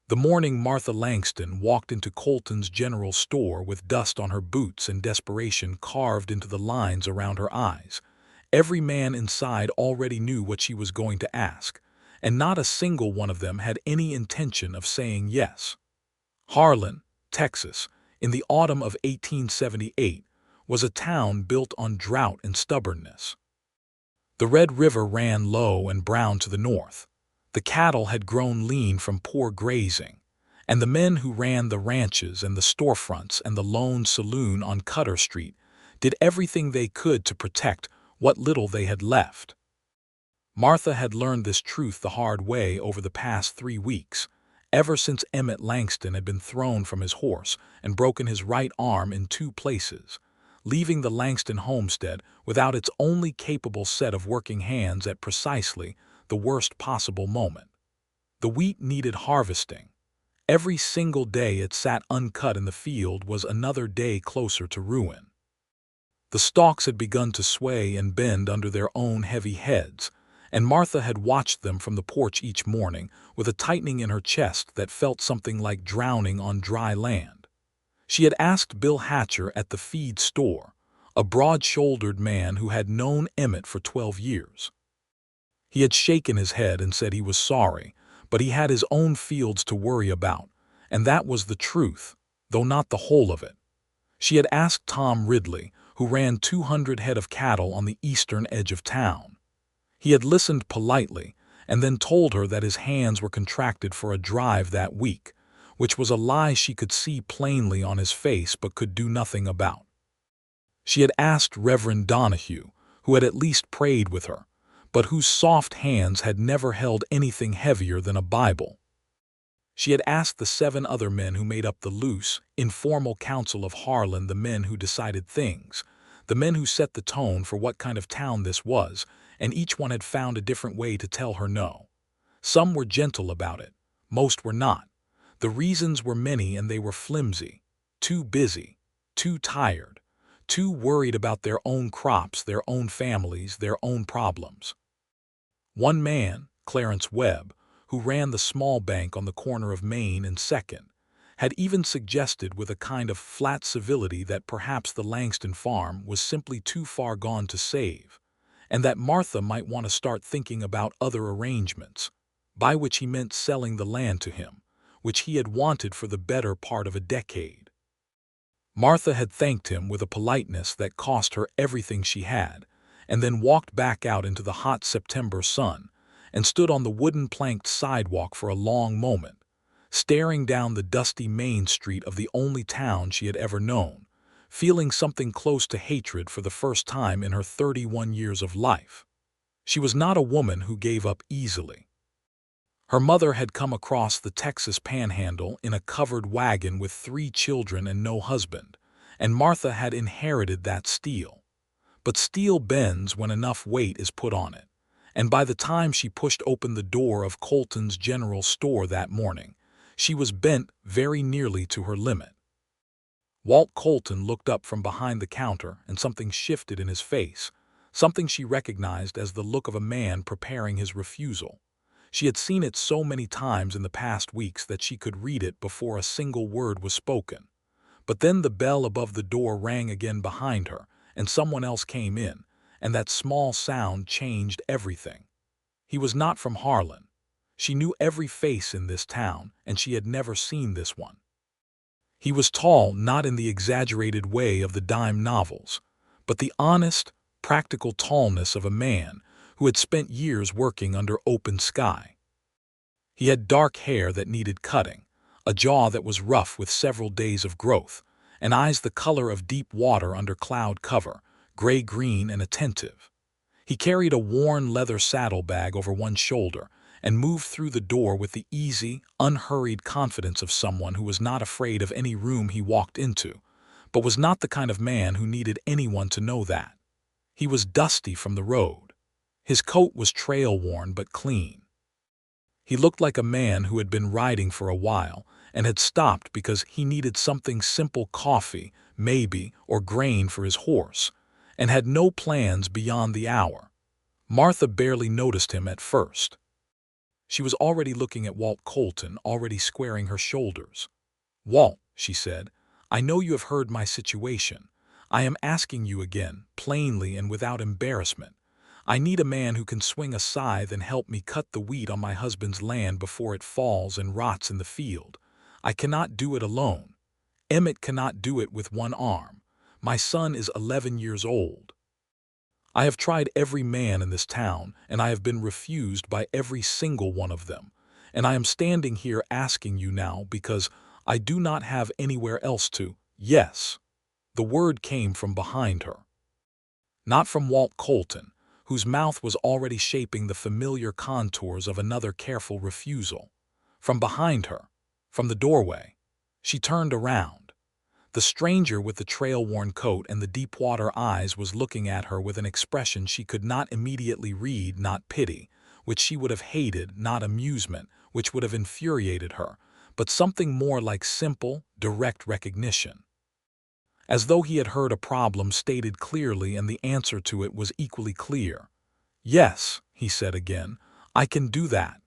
The morning Martha Langston walked into Colton's general store with dust on her boots and desperation carved into the lines around her eyes. Every man inside already knew what she was going to ask, and not a single one of them had any intention of saying yes. Harlan, Texas, in the autumn of 1878, was a town built on drought and stubbornness. The Red River ran low and brown to the north. The cattle had grown lean from poor grazing, and the men who ran the ranches and the storefronts and the lone saloon on Cutter Street did everything they could to protect what little they had left. Martha had learned this truth the hard way over the past 3 weeks, ever since Emmett Langston had been thrown from his horse and broken his right arm in 2 places, leaving the Langston homestead without its only capable set of working hands at precisely the worst possible moment. The wheat needed harvesting. Every single day it sat uncut in the field was another day closer to ruin. The stalks had begun to sway and bend under their own heavy heads, and Martha had watched them from the porch each morning with a tightening in her chest that felt something like drowning on dry land. She had asked Bill Hatcher at the feed store, a broad-shouldered man who had known Emmett for 12 years. He had shaken his head and said he was sorry, but he had his own fields to worry about, and that was the truth, though not the whole of it. She had asked Tom Ridley, who ran 200 head of cattle on the eastern edge of town. He had listened politely and then told her that his hands were contracted for a drive that week, which was a lie she could see plainly on his face but could do nothing about. She had asked Reverend Donahue, who had at least prayed with her, but whose soft hands had never held anything heavier than a Bible. She had asked the 7 other men who made up the loose, informal council of Harlan, the men who decided things, the men who set the tone for what kind of town this was, and each one had found a different way to tell her no. Some were gentle about it, most were not. The reasons were many and they were flimsy, too busy, too tired, too worried about their own crops, their own families, their own problems. One man, Clarence Webb, who ran the small bank on the corner of Main and 2nd, had even suggested with a kind of flat civility that perhaps the Langston farm was simply too far gone to save, and that Martha might want to start thinking about other arrangements, by which he meant selling the land to him, which he had wanted for the better part of a decade. Martha had thanked him with a politeness that cost her everything she had, and then walked back out into the hot September sun and stood on the wooden planked sidewalk for a long moment, staring down the dusty main street of the only town she had ever known, feeling something close to hatred for the first time in her 31 years of life. She was not a woman who gave up easily. Her mother had come across the Texas panhandle in a covered wagon with 3 children and no husband, and Martha had inherited that steel. But steel bends when enough weight is put on it, and by the time she pushed open the door of Colton's general store that morning, she was bent very nearly to her limit. Walt Colton looked up from behind the counter and something shifted in his face, something she recognized as the look of a man preparing his refusal. She had seen it so many times in the past weeks that she could read it before a single word was spoken. But then the bell above the door rang again behind her, and someone else came in, and that small sound changed everything. He was not from Harlan. She knew every face in this town, and she had never seen this one. He was tall, not in the exaggerated way of the dime novels, but the honest, practical tallness of a man who had spent years working under open sky. He had dark hair that needed cutting, a jaw that was rough with several days of growth, and eyes the color of deep water under cloud cover, gray-green and attentive. He carried a worn leather saddlebag over one shoulder and moved through the door with the easy, unhurried confidence of someone who was not afraid of any room he walked into, but was not the kind of man who needed anyone to know that. He was dusty from the road. His coat was trail-worn but clean. He looked like a man who had been riding for a while and had stopped because he needed something simple, coffee, maybe, or grain for his horse, and had no plans beyond the hour. Martha barely noticed him at first. She was already looking at Walt Colton, already squaring her shoulders. "Walt," she said, "I know you have heard my situation. I am asking you again, plainly and without embarrassment. I need a man who can swing a scythe and help me cut the wheat on my husband's land before it falls and rots in the field. I cannot do it alone. Emmett cannot do it with one arm. My son is 11 years old. I have tried every man in this town, and I have been refused by every single one of them. And I am standing here asking you now because I do not have anywhere else to." "Yes." The word came from behind her. Not from Walt Colton, whose mouth was already shaping the familiar contours of another careful refusal. From behind her, from the doorway. She turned around. The stranger with the trail-worn coat and the deep-water eyes was looking at her with an expression she could not immediately read, not pity, which she would have hated, not amusement, which would have infuriated her, but something more like simple, direct recognition. As though he had heard a problem stated clearly and the answer to it was equally clear. "Yes," he said again, "I can do that."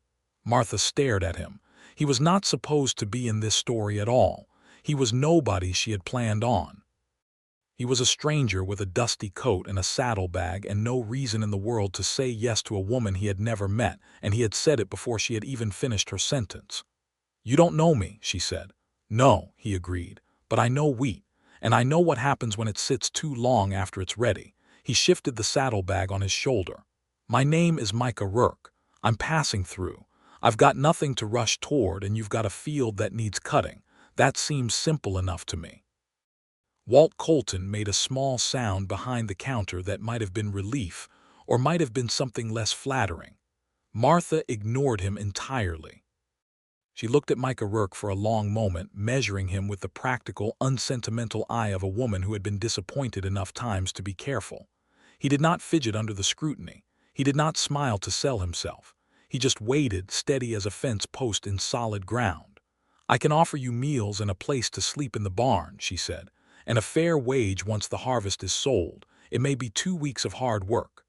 Martha stared at him. He was not supposed to be in this story at all. He was nobody she had planned on. He was a stranger with a dusty coat and a saddlebag and no reason in the world to say yes to a woman he had never met, and he had said it before she had even finished her sentence. "You don't know me," she said. "No," he agreed, "but I know wheat, and I know what happens when it sits too long after it's ready." He shifted the saddlebag on his shoulder. "My name is Micah Rourke. I'm passing through. I've got nothing to rush toward, and you've got a field that needs cutting. That seems simple enough to me." Walt Colton made a small sound behind the counter that might have been relief, or might have been something less flattering. Martha ignored him entirely. She looked at Micah Rourke for a long moment, measuring him with the practical, unsentimental eye of a woman who had been disappointed enough times to be careful. He did not fidget under the scrutiny. He did not smile to sell himself. He just waited, steady as a fence post in solid ground. "I can offer you meals and a place to sleep in the barn," she said, "and a fair wage once the harvest is sold. It may be 2 weeks of hard work."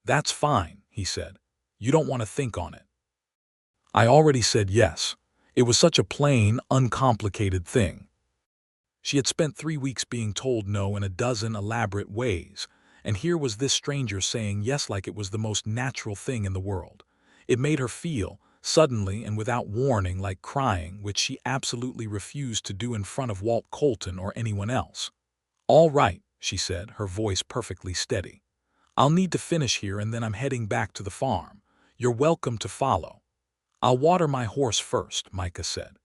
"That's fine," he said. "You don't want to think on it." "I already said yes." It was such a plain, uncomplicated thing. She had spent 3 weeks being told no in a dozen elaborate ways, and here was this stranger saying yes like it was the most natural thing in the world. It made her feel, suddenly and without warning, like crying, which she absolutely refused to do in front of Walt Colton or anyone else. "All right," she said, her voice perfectly steady. "I'll need to finish here and then I'm heading back to the farm. You're welcome to follow." "I'll water my horse first," Micah said.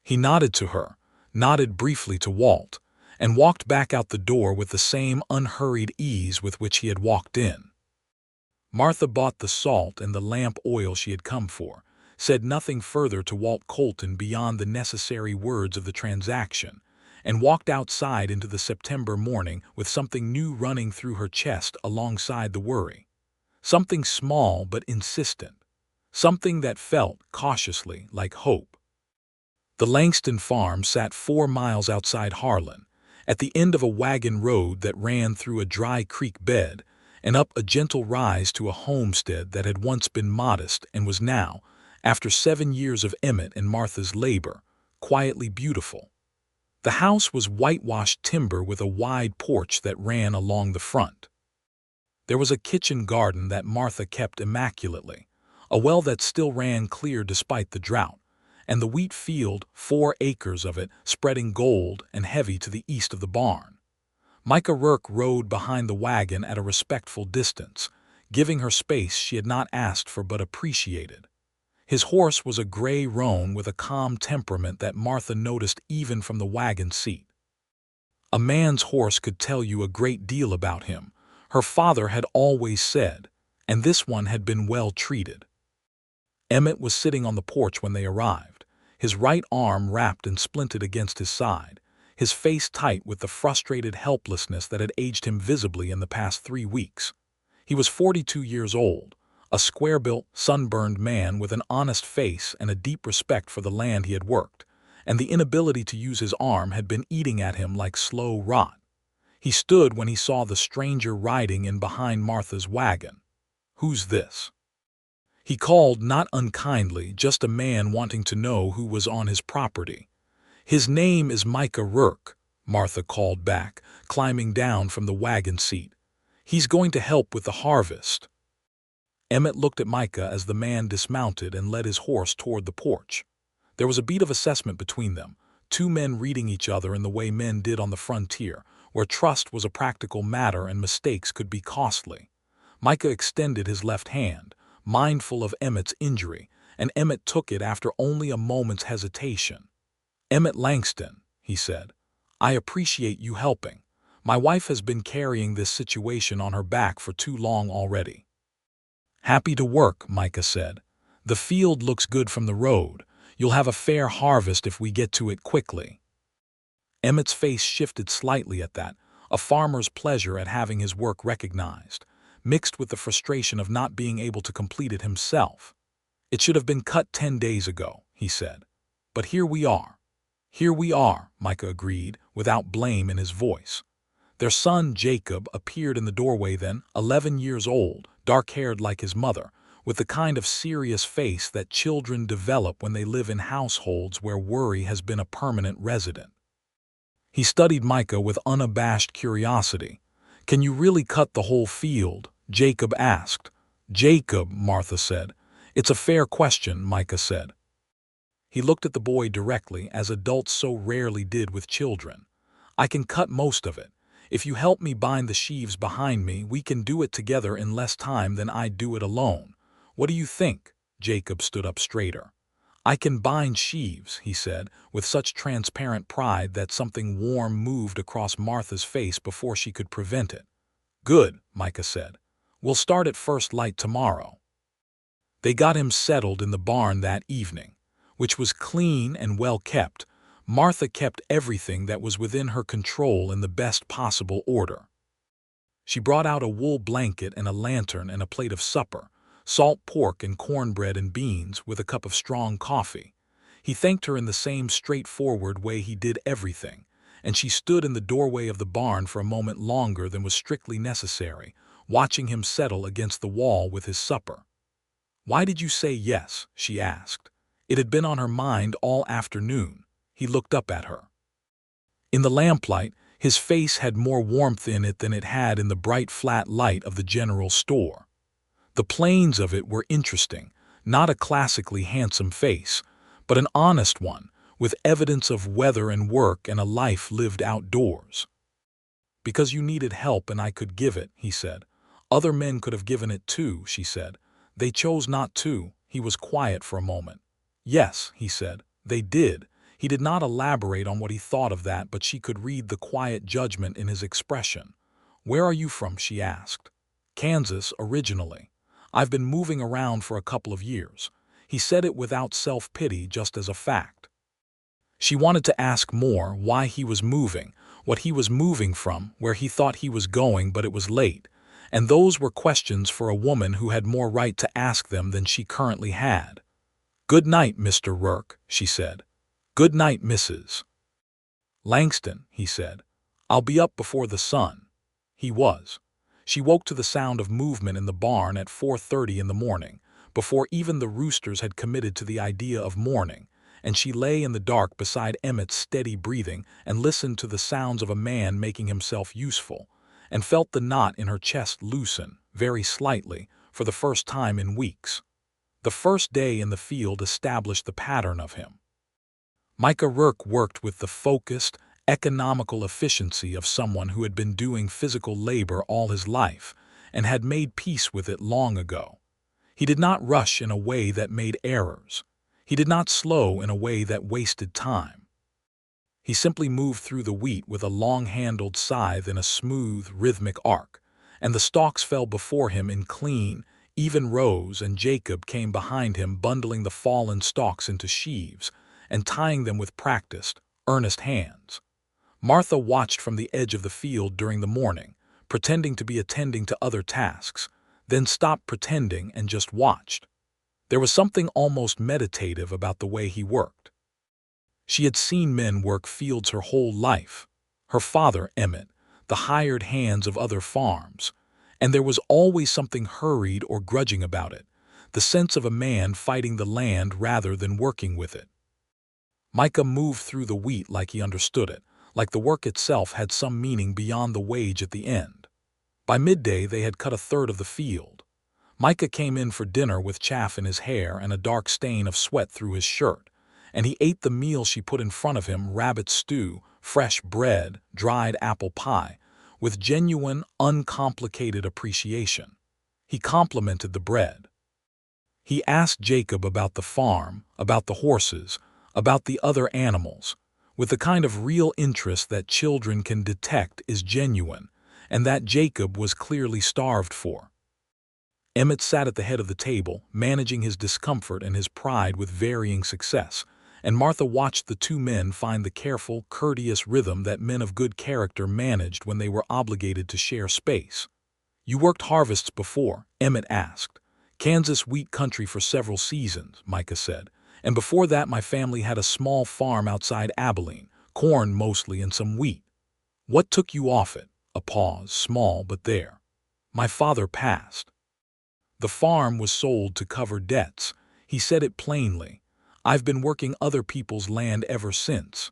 He nodded to her, nodded briefly to Walt, and walked back out the door with the same unhurried ease with which he had walked in. Martha bought the salt and the lamp oil she had come for, said nothing further to Walt Colton beyond the necessary words of the transaction, and walked outside into the September morning with something new running through her chest alongside the worry. Something small but insistent. Something that felt, cautiously, like hope. The Langston farm sat 4 miles outside Harlan, at the end of a wagon road that ran through a dry creek bed and up a gentle rise to a homestead that had once been modest and was now, after 7 years of Emmett and Martha's labor, quietly beautiful. The house was whitewashed timber with a wide porch that ran along the front. There was a kitchen garden that Martha kept immaculately, a well that still ran clear despite the drought, and the wheat field, 4 acres of it, spreading gold and heavy to the east of the barn. Micah Rourke rode behind the wagon at a respectful distance, giving her space she had not asked for but appreciated. His horse was a gray roan with a calm temperament that Martha noticed even from the wagon seat. A man's horse could tell you a great deal about him, her father had always said, and this one had been well treated. Emmett was sitting on the porch when they arrived, his right arm wrapped and splinted against his side, his face tight with the frustrated helplessness that had aged him visibly in the past 3 weeks. He was 42 years old, a square-built, sunburned man with an honest face and a deep respect for the land he had worked, and the inability to use his arm had been eating at him like slow rot. He stood when he saw the stranger riding in behind Martha's wagon. "Who's this?" He called not unkindly, just a man wanting to know who was on his property. "His name is Micah Rourke," Martha called back, climbing down from the wagon seat. "He's going to help with the harvest." Emmett looked at Micah as the man dismounted and led his horse toward the porch. There was a beat of assessment between them, two men reading each other in the way men did on the frontier, where trust was a practical matter and mistakes could be costly. Micah extended his left hand, mindful of Emmett's injury, and Emmett took it after only a moment's hesitation. "Emmett Langston," he said, "I appreciate you helping. My wife has been carrying this situation on her back for too long already." "Happy to work," Micah said. "The field looks good from the road. You'll have a fair harvest if we get to it quickly." Emmett's face shifted slightly at that, a farmer's pleasure at having his work recognized, mixed with the frustration of not being able to complete it himself. "It should have been cut 10 days ago," he said. "But here we are." "Here we are," Micah agreed, without blame in his voice. Their son Jacob appeared in the doorway then, 11 years old, dark-haired like his mother, with the kind of serious face that children develop when they live in households where worry has been a permanent resident. He studied Micah with unabashed curiosity. "Can you really cut the whole field?" Jacob asked. "Jacob," Martha said. "It's a fair question," Micah said. He looked at the boy directly, as adults so rarely did with children. "I can cut most of it. If you help me bind the sheaves behind me, we can do it together in less time than I'd do it alone. What do you think?" Jacob stood up straighter. "I can bind sheaves," he said, with such transparent pride that something warm moved across Martha's face before she could prevent it. "Good," Micah said. "We'll start at first light tomorrow." They got him settled in the barn that evening, which was clean and well kept. Martha kept everything that was within her control in the best possible order. She brought out a wool blanket and a lantern and a plate of supper, salt pork and cornbread and beans with a cup of strong coffee. He thanked her in the same straightforward way he did everything, and she stood in the doorway of the barn for a moment longer than was strictly necessary, watching him settle against the wall with his supper. "Why did you say yes?" she asked. It had been on her mind all afternoon. He looked up at her. In the lamplight, his face had more warmth in it than it had in the bright flat light of the general store. The planes of it were interesting, not a classically handsome face, but an honest one, with evidence of weather and work and a life lived outdoors. "Because you needed help and I could give it," he said. "Other men could have given it too," she said. "They chose not to." He was quiet for a moment. "Yes," he said, "they did." He did not elaborate on what he thought of that, but she could read the quiet judgment in his expression. "Where are you from?" she asked. "Kansas, originally. I've been moving around for a couple of years." He said it without self-pity, just as a fact. She wanted to ask more, why he was moving, what he was moving from, where he thought he was going, but it was late. And those were questions for a woman who had more right to ask them than she currently had. "Good night, Mr. Rourke," she said. "Good night, Mrs. Langston," he said. "I'll be up before the sun." He was. She woke to the sound of movement in the barn at 4:30 in the morning, before even the roosters had committed to the idea of morning, and she lay in the dark beside Emmett's steady breathing and listened to the sounds of a man making himself useful, and felt the knot in her chest loosen, very slightly, for the first time in weeks. The first day in the field established the pattern of him. Micah Rourke worked with the focused, economical efficiency of someone who had been doing physical labor all his life and had made peace with it long ago. He did not rush in a way that made errors. He did not slow in a way that wasted time. He simply moved through the wheat with a long-handled scythe in a smooth, rhythmic arc, and the stalks fell before him in clean, even rows, and Jacob came behind him bundling the fallen stalks into sheaves and tying them with practiced, earnest hands. Martha watched from the edge of the field during the morning, pretending to be attending to other tasks, then stopped pretending and just watched. There was something almost meditative about the way he worked. She had seen men work fields her whole life, her father, Emmett, the hired hands of other farms, and there was always something hurried or grudging about it, the sense of a man fighting the land rather than working with it. Micah moved through the wheat like he understood it, like the work itself had some meaning beyond the wage at the end. By midday they had cut a third of the field. Micah came in for dinner with chaff in his hair and a dark stain of sweat through his shirt, and he ate the meal she put in front of him, rabbit stew, fresh bread, dried apple pie, with genuine, uncomplicated appreciation. He complimented the bread. He asked Jacob about the farm, about the horses, about the other animals, with the kind of real interest that children can detect is genuine, and that Jacob was clearly starved for. Emmett sat at the head of the table, managing his discomfort and his pride with varying success, and Martha watched the two men find the careful, courteous rhythm that men of good character managed when they were obligated to share space. "You worked harvests before?" Emmett asked. "Kansas wheat country for several seasons," Micah said, "and before that my family had a small farm outside Abilene, corn mostly and some wheat." "What took you off it?" A pause, small but there. "My father passed. The farm was sold to cover debts." He said it plainly. "I've been working other people's land ever since."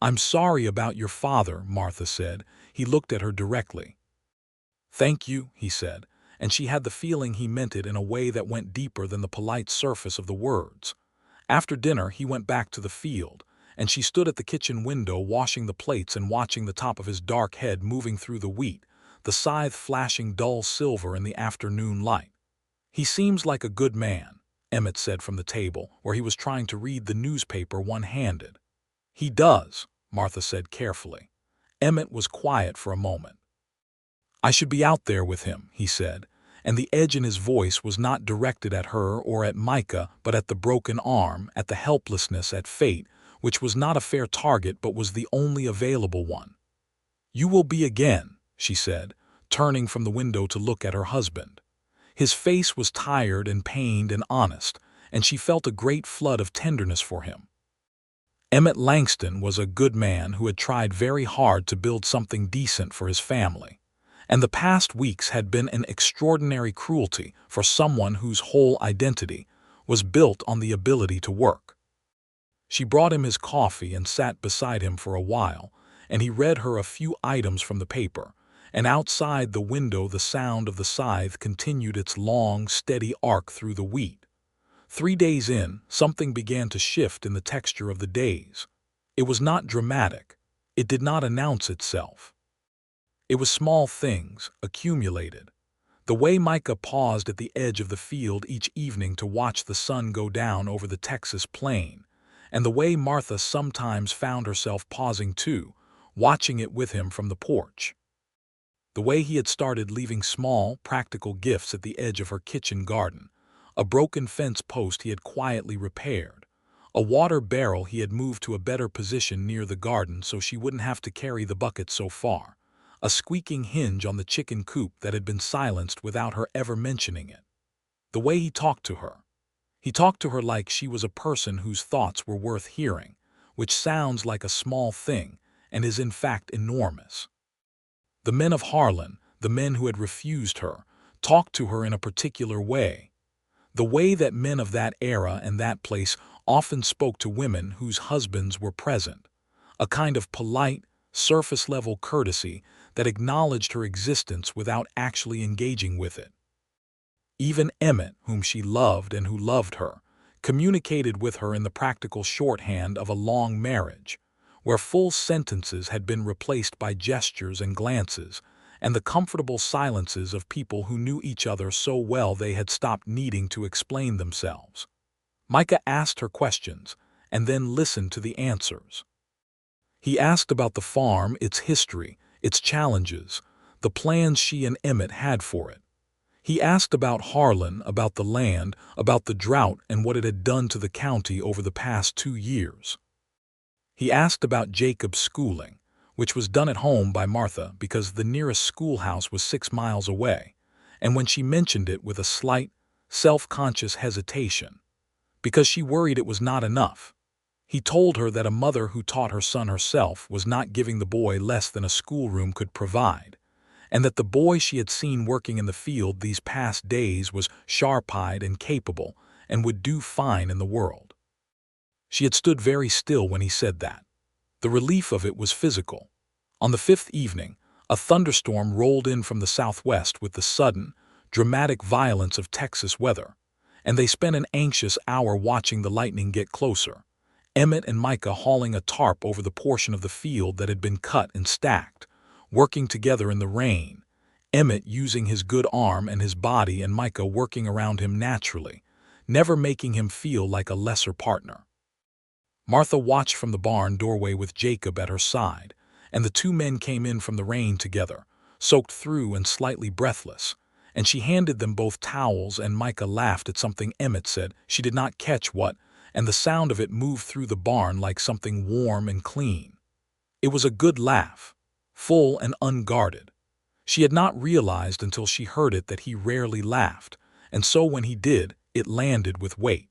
"I'm sorry about your father," Martha said. He looked at her directly. "Thank you," he said, and she had the feeling he meant it in a way that went deeper than the polite surface of the words. After dinner he went back to the field, and she stood at the kitchen window washing the plates and watching the top of his dark head moving through the wheat, the scythe flashing dull silver in the afternoon light. "He seems like a good man," Emmett said from the table, where he was trying to read the newspaper one-handed. "He does," Martha said carefully. Emmett was quiet for a moment. "I should be out there with him," he said, and the edge in his voice was not directed at her or at Micah, but at the broken arm, at the helplessness, at fate, which was not a fair target but was the only available one. "You will be again," she said, turning from the window to look at her husband. His face was tired and pained and honest, and she felt a great flood of tenderness for him. Emmett Langston was a good man who had tried very hard to build something decent for his family, and the past weeks had been an extraordinary cruelty for someone whose whole identity was built on the ability to work. She brought him his coffee and sat beside him for a while, and he read her a few items from the paper, and outside the window the sound of the scythe continued its long, steady arc through the wheat. 3 days in, something began to shift in the texture of the days. It was not dramatic. It did not announce itself. It was small things, accumulated. The way Micah paused at the edge of the field each evening to watch the sun go down over the Texas plain, and the way Martha sometimes found herself pausing too, watching it with him from the porch. The way he had started leaving small, practical gifts at the edge of her kitchen garden, a broken fence post he had quietly repaired, a water barrel he had moved to a better position near the garden so she wouldn't have to carry the bucket so far, a squeaking hinge on the chicken coop that had been silenced without her ever mentioning it. The way he talked to her. He talked to her like she was a person whose thoughts were worth hearing, which sounds like a small thing and is in fact enormous. The men of Harlan, the men who had refused her, talked to her in a particular way. The way that men of that era and that place often spoke to women whose husbands were present. A kind of polite, surface-level courtesy that acknowledged her existence without actually engaging with it. Even Emmett, whom she loved and who loved her, communicated with her in the practical shorthand of a long marriage, where full sentences had been replaced by gestures and glances, and the comfortable silences of people who knew each other so well they had stopped needing to explain themselves. Micah asked her questions, and then listened to the answers. He asked about the farm, its history, its challenges, the plans she and Emmett had for it. He asked about Harlan, about the land, about the drought and what it had done to the county over the past 2 years. He asked about Jacob's schooling, which was done at home by Martha because the nearest schoolhouse was 6 miles away, and when she mentioned it with a slight, self-conscious hesitation, because she worried it was not enough. He told her that a mother who taught her son herself was not giving the boy less than a schoolroom could provide, and that the boy she had seen working in the field these past days was sharp-eyed and capable, and would do fine in the world. She had stood very still when he said that. The relief of it was physical. On the fifth evening, a thunderstorm rolled in from the southwest with the sudden, dramatic violence of Texas weather, and they spent an anxious hour watching the lightning get closer, Emmett and Micah hauling a tarp over the portion of the field that had been cut and stacked, working together in the rain, Emmett using his good arm and his body and Micah working around him naturally, never making him feel like a lesser partner. Martha watched from the barn doorway with Jacob at her side, and the two men came in from the rain together, soaked through and slightly breathless, and she handed them both towels, and Micah laughed at something Emmett said. She did not catch what, and the sound of it moved through the barn like something warm and clean. It was a good laugh, full and unguarded. She had not realized until she heard it that he rarely laughed, and so when he did, it landed with weight.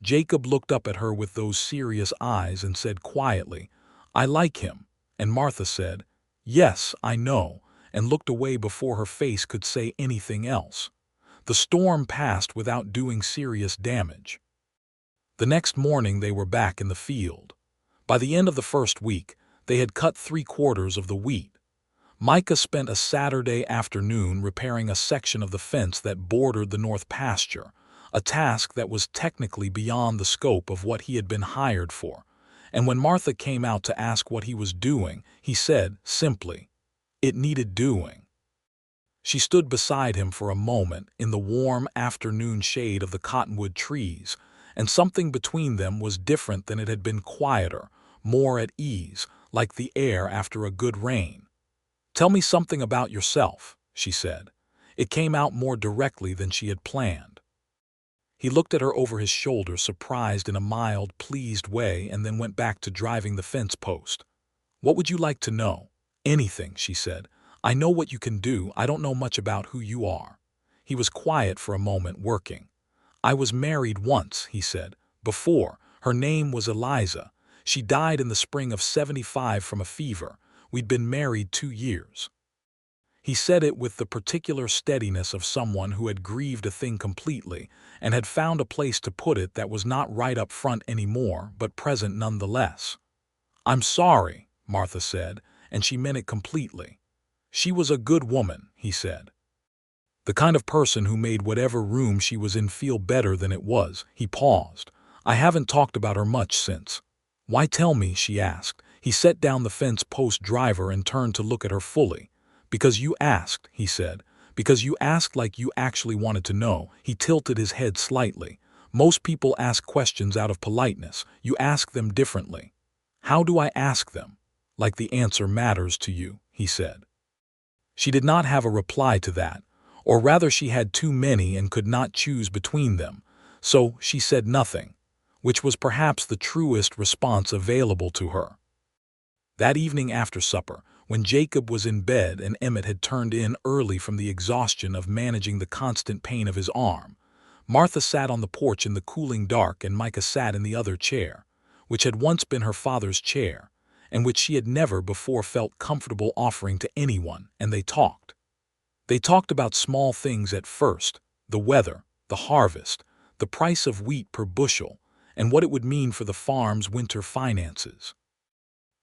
Jacob looked up at her with those serious eyes and said quietly, "I like him," and Martha said, "Yes, I know," and looked away before her face could say anything else. The storm passed without doing serious damage. The next morning they were back in the field. By the end of the first week, they had cut 3/4 of the wheat. Micah spent a Saturday afternoon repairing a section of the fence that bordered the north pasture, a task that was technically beyond the scope of what he had been hired for, and when Martha came out to ask what he was doing, he said, simply, "It needed doing." She stood beside him for a moment in the warm afternoon shade of the cottonwood trees, and something between them was different than it had been, quieter, more at ease, like the air after a good rain. "Tell me something about yourself," she said. It came out more directly than she had planned. He looked at her over his shoulder, surprised in a mild, pleased way, and then went back to driving the fence post. "What would you like to know?" "Anything," she said. "I know what you can do. I don't know much about who you are." He was quiet for a moment, working. "I was married once," he said. "Before. Her name was Eliza. She died in the spring of '75 from a fever. We'd been married 2 years. He said it with the particular steadiness of someone who had grieved a thing completely and had found a place to put it that was not right up front anymore, but present nonetheless. "I'm sorry," Martha said, and she meant it completely. "She was a good woman," he said. "The kind of person who made whatever room she was in feel better than it was." He paused. "I haven't talked about her much since." "Why tell me?" she asked. He set down the fence post driver and turned to look at her fully. "Because you asked," he said. "Because you asked like you actually wanted to know." He tilted his head slightly. "Most people ask questions out of politeness. You ask them differently." "How do I ask them?" "Like the answer matters to you," he said. She did not have a reply to that, or rather she had too many and could not choose between them, so she said nothing, which was perhaps the truest response available to her. That evening after supper, when Jacob was in bed and Emmett had turned in early from the exhaustion of managing the constant pain of his arm, Martha sat on the porch in the cooling dark and Micah sat in the other chair, which had once been her father's chair, and which she had never before felt comfortable offering to anyone, and they talked. They talked about small things at first, the weather, the harvest, the price of wheat per bushel, and what it would mean for the farm's winter finances.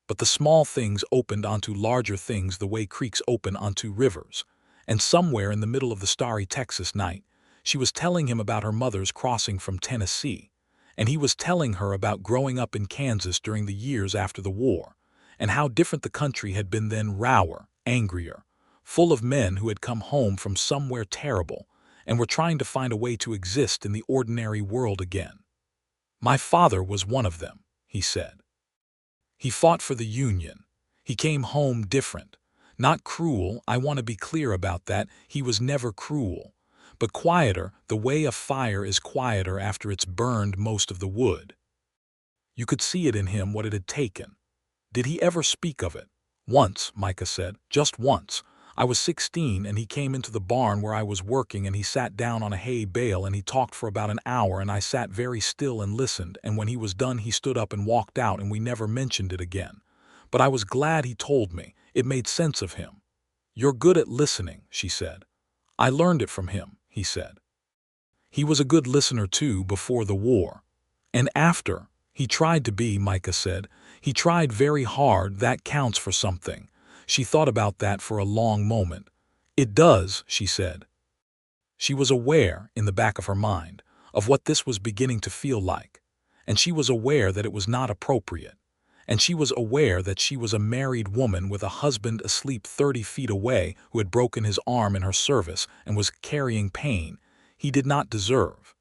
But the small things opened onto larger things the way creeks open onto rivers, and somewhere in the middle of the starry Texas night, she was telling him about her mother's crossing from Tennessee, and he was telling her about growing up in Kansas during the years after the war, and how different the country had been then, rawer, angrier, full of men who had come home from somewhere terrible and were trying to find a way to exist in the ordinary world again. "My father was one of them," he said. "He fought for the Union. He came home different. Not cruel, I want to be clear about that, he was never cruel, but quieter, the way a fire is quieter after it's burned most of the wood. You could see it in him what it had taken. Did he ever speak of it?" "Once," Micah said, "just once. I was 16 and he came into the barn where I was working and he sat down on a hay bale and he talked for about an hour and I sat very still and listened, and when he was done he stood up and walked out and we never mentioned it again. But I was glad he told me. It made sense of him. "You're good at listening," she said. "I learned it from him," he said. "He was a good listener too before the war. And after, he tried to be," Micah said. "He tried very hard, that counts for something." She thought about that for a long moment. "It does," she said. She was aware, in the back of her mind, of what this was beginning to feel like. And she was aware that it was not appropriate. And she was aware that she was a married woman with a husband asleep 30 feet away who had broken his arm in her service and was carrying pain he did not deserve.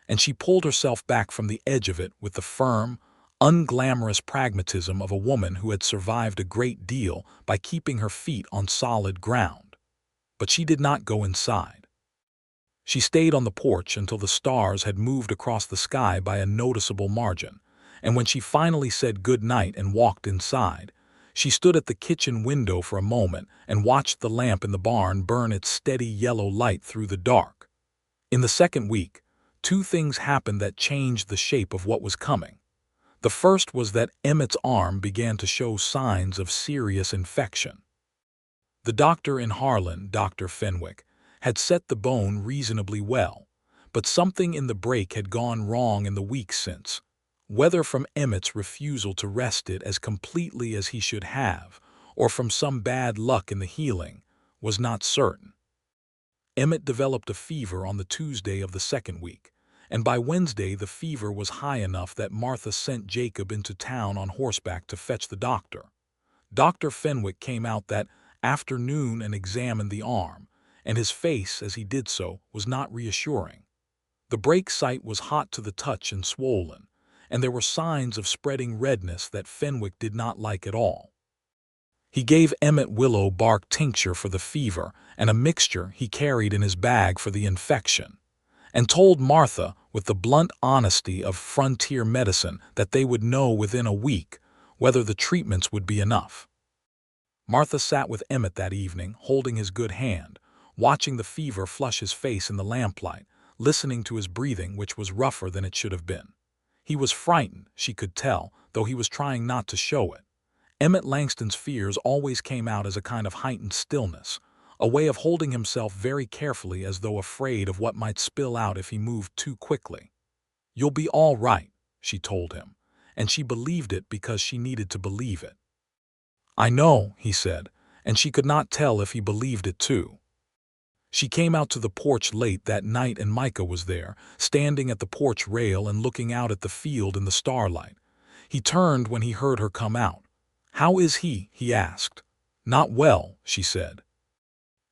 And she pulled herself back from the edge of it with the firm, unglamorous pragmatism of a woman who had survived a great deal by keeping her feet on solid ground. But she did not go inside. She stayed on the porch until the stars had moved across the sky by a noticeable margin, and when she finally said good night and walked inside, she stood at the kitchen window for a moment and watched the lamp in the barn burn its steady yellow light through the dark. In the second week, 2 things happened that changed the shape of what was coming. The first was that Emmett's arm began to show signs of serious infection. The doctor in Harlan, Dr. Fenwick, had set the bone reasonably well, but something in the break had gone wrong in the weeks since. Whether from Emmett's refusal to rest it as completely as he should have, or from some bad luck in the healing, was not certain. Emmett developed a fever on the Tuesday of the second week, and by Wednesday the fever was high enough that Martha sent Jacob into town on horseback to fetch the doctor. Dr. Fenwick came out that afternoon and examined the arm, and his face, as he did so, was not reassuring. The break site was hot to the touch and swollen, and there were signs of spreading redness that Fenwick did not like at all. He gave Emmett willow bark tincture for the fever and a mixture he carried in his bag for the infection, and told Martha, with the blunt honesty of frontier medicine, that they would know within a week whether the treatments would be enough. Martha sat with Emmett that evening, holding his good hand, watching the fever flush his face in the lamplight, listening to his breathing, which was rougher than it should have been. He was frightened, she could tell, though he was trying not to show it. Emmett Langston's fears always came out as a kind of heightened stillness, a way of holding himself very carefully as though afraid of what might spill out if he moved too quickly. "You'll be all right," she told him, and she believed it because she needed to believe it. "I know," he said, and she could not tell if he believed it too. She came out to the porch late that night and Micah was there, standing at the porch rail and looking out at the field in the starlight. He turned when he heard her come out. "How is he?" he asked. "Not well," she said.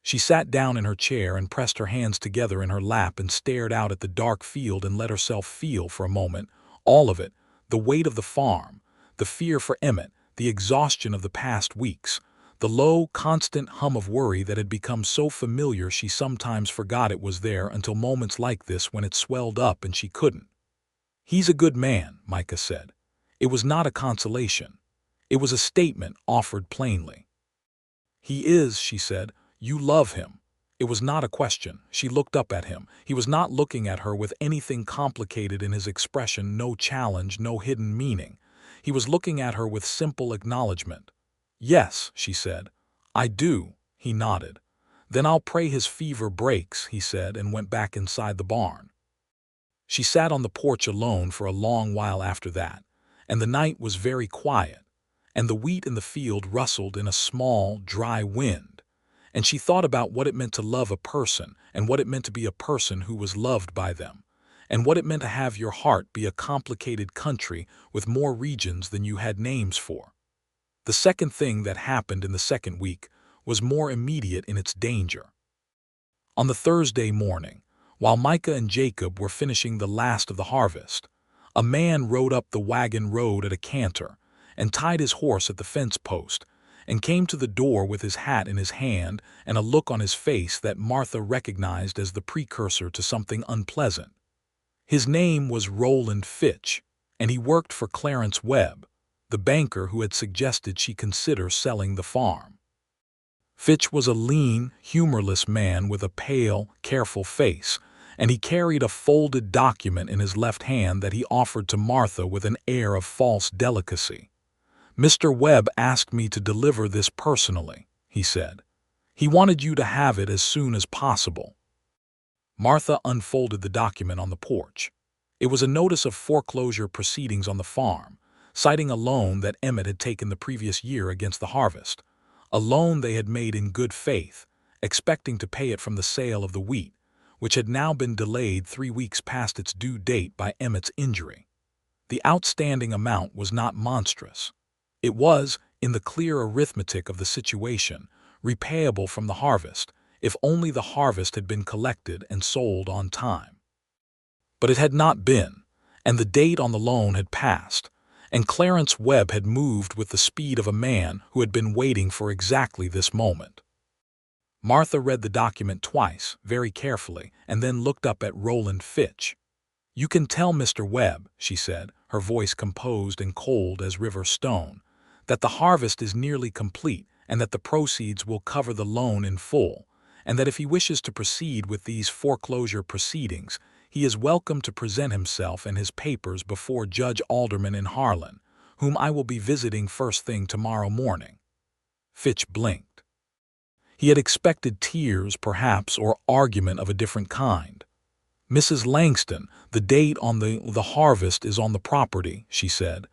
She sat down in her chair and pressed her hands together in her lap and stared out at the dark field and let herself feel for a moment, all of it, the weight of the farm, the fear for Emmett, the exhaustion of the past weeks, the low, constant hum of worry that had become so familiar she sometimes forgot it was there until moments like this when it swelled up and she couldn't. "He's a good man," Micah said. It was not a consolation. It was a statement offered plainly. "He is," she said. "You love him." It was not a question. She looked up at him. He was not looking at her with anything complicated in his expression, no challenge, no hidden meaning. He was looking at her with simple acknowledgement. "Yes," she said. "I do," he nodded. "Then I'll pray his fever breaks," he said, and went back inside the barn. She sat on the porch alone for a long while after that, and the night was very quiet, and the wheat in the field rustled in a small, dry wind, and she thought about what it meant to love a person and what it meant to be a person who was loved by them, and what it meant to have your heart be a complicated country with more regions than you had names for. The second thing that happened in the second week was more immediate in its danger. On the Thursday morning, while Micah and Jacob were finishing the last of the harvest, a man rode up the wagon road at a canter and tied his horse at the fence post and came to the door with his hat in his hand and a look on his face that Martha recognized as the precursor to something unpleasant. His name was Roland Fitch, and he worked for Clarence Webb, the banker who had suggested she consider selling the farm. Fitch was a lean, humorless man with a pale, careful face, and he carried a folded document in his left hand that he offered to Martha with an air of false delicacy. "Mr. Webb asked me to deliver this personally," he said. He wanted you to have it as soon as possible." Martha unfolded the document on the porch. It was a notice of foreclosure proceedings on the farm, citing a loan that Emmett had taken the previous year against the harvest, a loan they had made in good faith, expecting to pay it from the sale of the wheat, which had now been delayed 3 weeks past its due date by Emmett's injury. The outstanding amount was not monstrous. It was, in the clear arithmetic of the situation, repayable from the harvest, if only the harvest had been collected and sold on time. But it had not been, and the date on the loan had passed, and Clarence Webb had moved with the speed of a man who had been waiting for exactly this moment. Martha read the document twice, very carefully, and then looked up at Roland Fitch. "You can tell Mr. Webb," she said, her voice composed and cold as river stone, "that the harvest is nearly complete and that the proceeds will cover the loan in full, and that if he wishes to proceed with these foreclosure proceedings, he is welcome to present himself and his papers before Judge Alderman in Harlan, whom I will be visiting first thing tomorrow morning." Fitch blinked. He had expected tears, perhaps, or argument of a different kind. "Mrs. Langston, the date on the harvest is on the property," she said.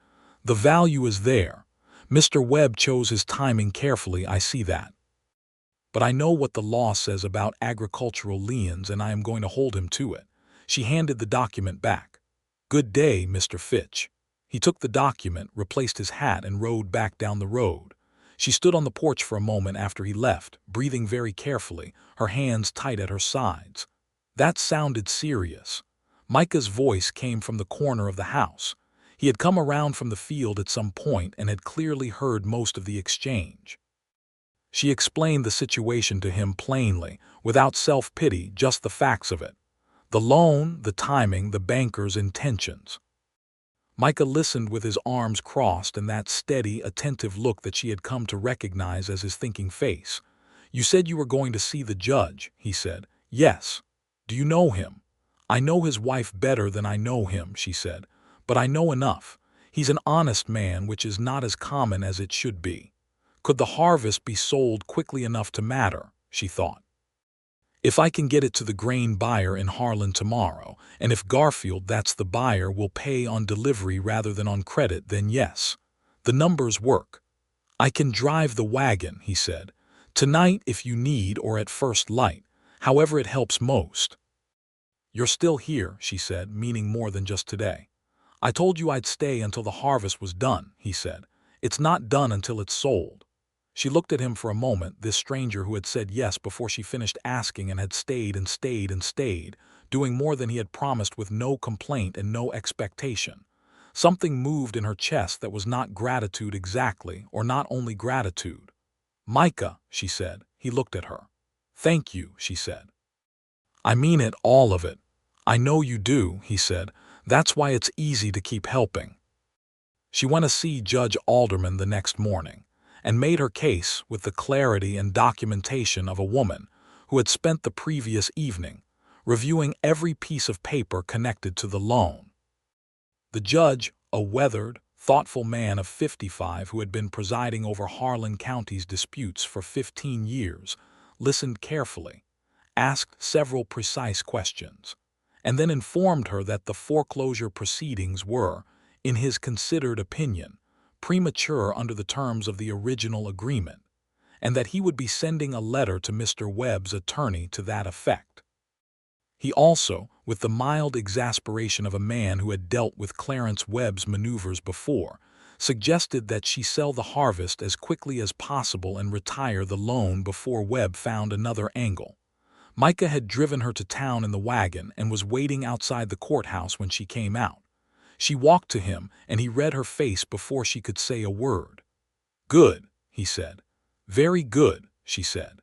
"The value is there. Mr. Webb chose his timing carefully, I see that. But I know what the law says about agricultural liens, and I am going to hold him to it." She handed the document back. "Good day, Mr. Fitch." He took the document, replaced his hat, and rode back down the road. She stood on the porch for a moment after he left, breathing very carefully, her hands tight at her sides. That sounded serious. Micah's voice came from the corner of the house. He had come around from the field at some point and had clearly heard most of the exchange. She explained the situation to him plainly, without self-pity, just the facts of it. The loan, the timing, the banker's intentions. Micah listened with his arms crossed and that steady, attentive look that she had come to recognize as his thinking face. "You said you were going to see the judge," he said. "Yes. Do you know him?" "I know his wife better than I know him," she said. "But I know enough. He's an honest man, which is not as common as it should be. Could the harvest be sold quickly enough to matter?" she thought. "If I can get it to the grain buyer in Harlan tomorrow, and if Garfield, that's the buyer, will pay on delivery rather than on credit, then yes. The numbers work. I can drive the wagon," he said. "Tonight if you need, or at first light, however it helps most." "You're still here," she said, meaning more than just today. "I told you I'd stay until the harvest was done," he said. "It's not done until it's sold." She looked at him for a moment, this stranger who had said yes before she finished asking and had stayed and stayed and stayed, doing more than he had promised with no complaint and no expectation. Something moved in her chest that was not gratitude exactly, or not only gratitude. "Micah," she said. He looked at her. "Thank you," she said. "I mean it, all of it." "I know you do," he said. "That's why it's easy to keep helping." She went to see Judge Alderman the next morning, and made her case with the clarity and documentation of a woman who had spent the previous evening reviewing every piece of paper connected to the loan. The judge, a weathered, thoughtful man of 55 who had been presiding over Harlan County's disputes for 15 years, listened carefully, asked several precise questions, and then informed her that the foreclosure proceedings were, in his considered opinion, premature under the terms of the original agreement, and that he would be sending a letter to Mr. Webb's attorney to that effect. He also, with the mild exasperation of a man who had dealt with Clarence Webb's maneuvers before, suggested that she sell the harvest as quickly as possible and retire the loan before Webb found another angle. Micah had driven her to town in the wagon and was waiting outside the courthouse when she came out. She walked to him, and he read her face before she could say a word. "Good," he said. "Very good," she said.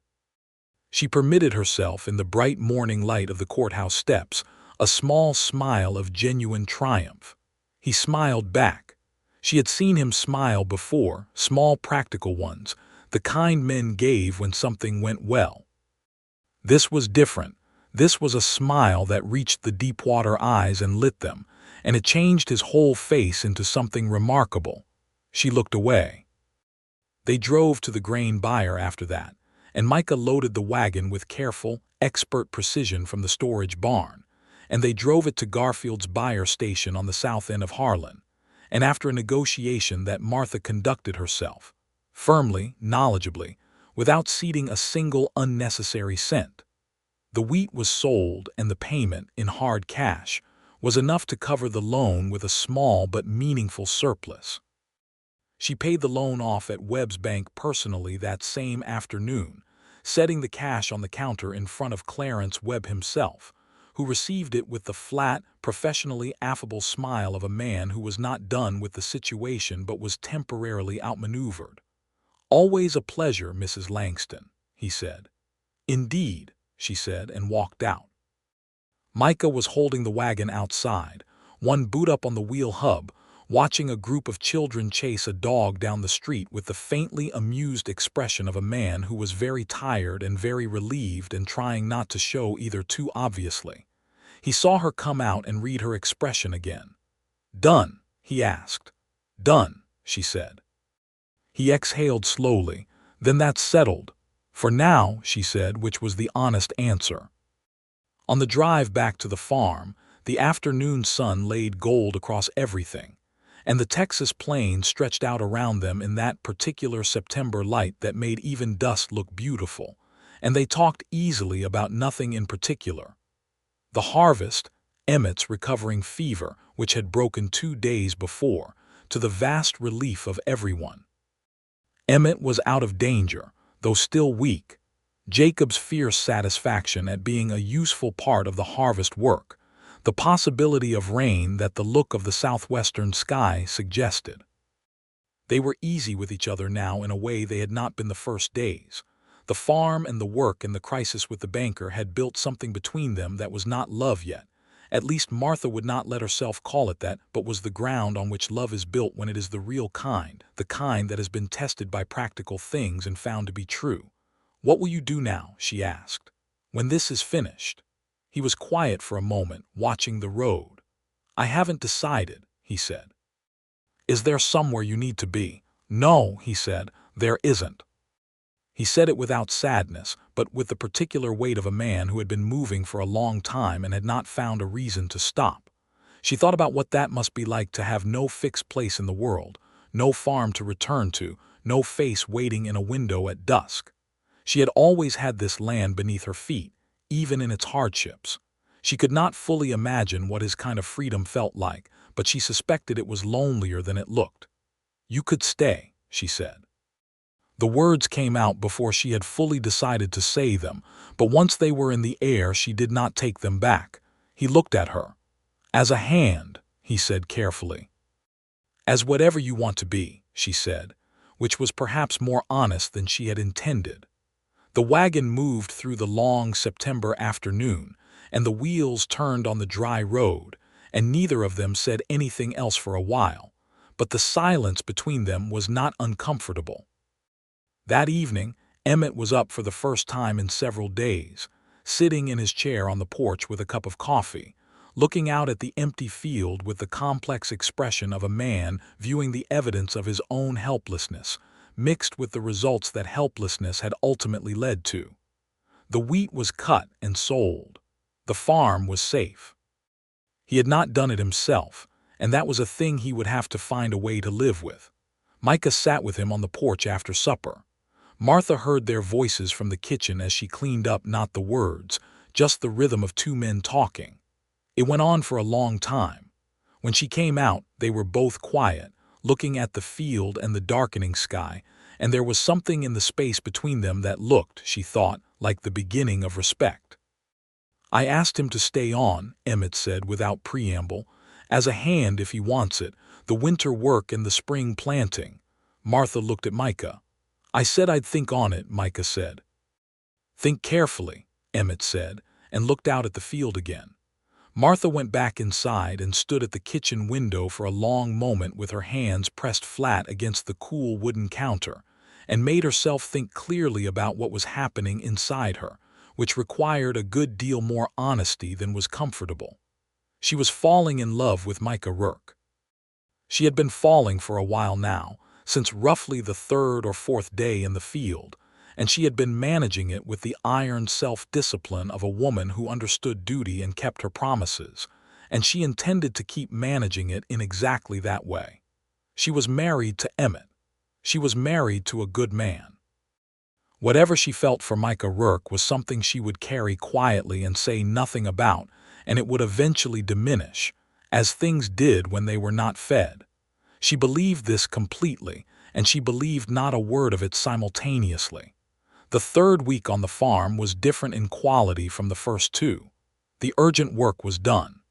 She permitted herself, in the bright morning light of the courthouse steps, a small smile of genuine triumph. He smiled back. She had seen him smile before, small practical ones, the kind men gave when something went well. This was different. This was a smile that reached the deep-water eyes and lit them, and it changed his whole face into something remarkable. She looked away. They drove to the grain buyer after that, and Micah loaded the wagon with careful, expert precision from the storage barn, and they drove it to Garfield's buyer station on the south end of Harlan. And after a negotiation that Martha conducted herself, firmly, knowledgeably, without ceding a single unnecessary cent. The wheat was sold, and the payment, in hard cash, was enough to cover the loan with a small but meaningful surplus. She paid the loan off at Webb's bank personally that same afternoon, setting the cash on the counter in front of Clarence Webb himself, who received it with the flat, professionally affable smile of a man who was not done with the situation but was temporarily outmaneuvered. "Always a pleasure, Mrs. Langston," he said. "Indeed," she said, and walked out. Micah was holding the wagon outside, one boot up on the wheel hub, watching a group of children chase a dog down the street with the faintly amused expression of a man who was very tired and very relieved and trying not to show either too obviously. He saw her come out and read her expression again. "Done?" he asked. "Done," she said. He exhaled slowly. "Then that's settled. For now," she said, which was the honest answer. On the drive back to the farm, the afternoon sun laid gold across everything, and the Texas plains stretched out around them in that particular September light that made even dust look beautiful, and they talked easily about nothing in particular. The harvest, Emmett's recovering fever, which had broken 2 days before, to the vast relief of everyone. Emmett was out of danger, though still weak. Jacob's fierce satisfaction at being a useful part of the harvest work, the possibility of rain that the look of the southwestern sky suggested. They were easy with each other now in a way they had not been the first days. The farm and the work and the crisis with the banker had built something between them that was not love yet. At least Martha would not let herself call it that, but was the ground on which love is built when it is the real kind, the kind that has been tested by practical things and found to be true. "What will you do now?" she asked. "When this is finished?" He was quiet for a moment, watching the road. "I haven't decided," he said. "Is there somewhere you need to be?" "No," he said, "there isn't." He said it without sadness, but with the particular weight of a man who had been moving for a long time and had not found a reason to stop. She thought about what that must be like to have no fixed place in the world, no farm to return to, no face waiting in a window at dusk. She had always had this land beneath her feet, even in its hardships. She could not fully imagine what his kind of freedom felt like, but she suspected it was lonelier than it looked. "You could stay," she said. The words came out before she had fully decided to say them, but once they were in the air she did not take them back. He looked at her. "As a hand," he said carefully. "As whatever you want to be," she said, which was perhaps more honest than she had intended. The wagon moved through the long September afternoon, and the wheels turned on the dry road, and neither of them said anything else for a while, but the silence between them was not uncomfortable. That evening, Emmett was up for the first time in several days, sitting in his chair on the porch with a cup of coffee, looking out at the empty field with the complex expression of a man viewing the evidence of his own helplessness, mixed with the results that helplessness had ultimately led to. The wheat was cut and sold. The farm was safe. He had not done it himself, and that was a thing he would have to find a way to live with. Micah sat with him on the porch after supper. Martha heard their voices from the kitchen as she cleaned up, not the words, just the rhythm of 2 men talking. It went on for a long time. When she came out, they were both quiet, looking at the field and the darkening sky, and there was something in the space between them that looked, she thought, like the beginning of respect. "I asked him to stay on," Emmett said without preamble, "as a hand if he wants it, the winter work and the spring planting." Martha looked at Micah. "I said I'd think on it," Micah said. "Think carefully," Emmett said, and looked out at the field again. Martha went back inside and stood at the kitchen window for a long moment with her hands pressed flat against the cool wooden counter, and made herself think clearly about what was happening inside her, which required a good deal more honesty than was comfortable. She was falling in love with Micah Rourke. She had been falling for a while now, since roughly the 3rd or 4th day in the field, and she had been managing it with the iron self-discipline of a woman who understood duty and kept her promises, and she intended to keep managing it in exactly that way. She was married to Emmett. She was married to a good man. Whatever she felt for Micah Rourke was something she would carry quietly and say nothing about, and it would eventually diminish, as things did when they were not fed. She believed this completely, and she believed not a word of it simultaneously. The third week on the farm was different in quality from the first two. The urgent work was done.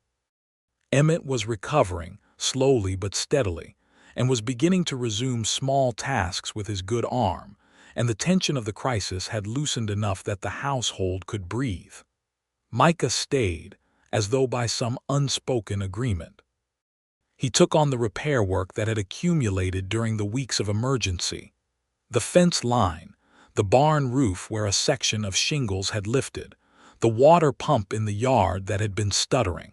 Emmett was recovering, slowly but steadily, and was beginning to resume small tasks with his good arm, and the tension of the crisis had loosened enough that the household could breathe. Micah stayed, as though by some unspoken agreement. He took on the repair work that had accumulated during the weeks of emergency. The fence line, the barn roof where a section of shingles had lifted, the water pump in the yard that had been stuttering.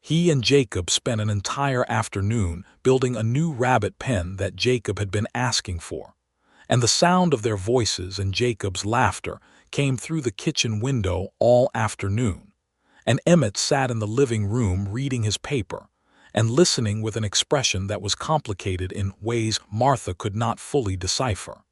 He and Jacob spent an entire afternoon building a new rabbit pen that Jacob had been asking for, and the sound of their voices and Jacob's laughter came through the kitchen window all afternoon, and Emmett sat in the living room reading his paper and listening with an expression that was complicated in ways Martha could not fully decipher.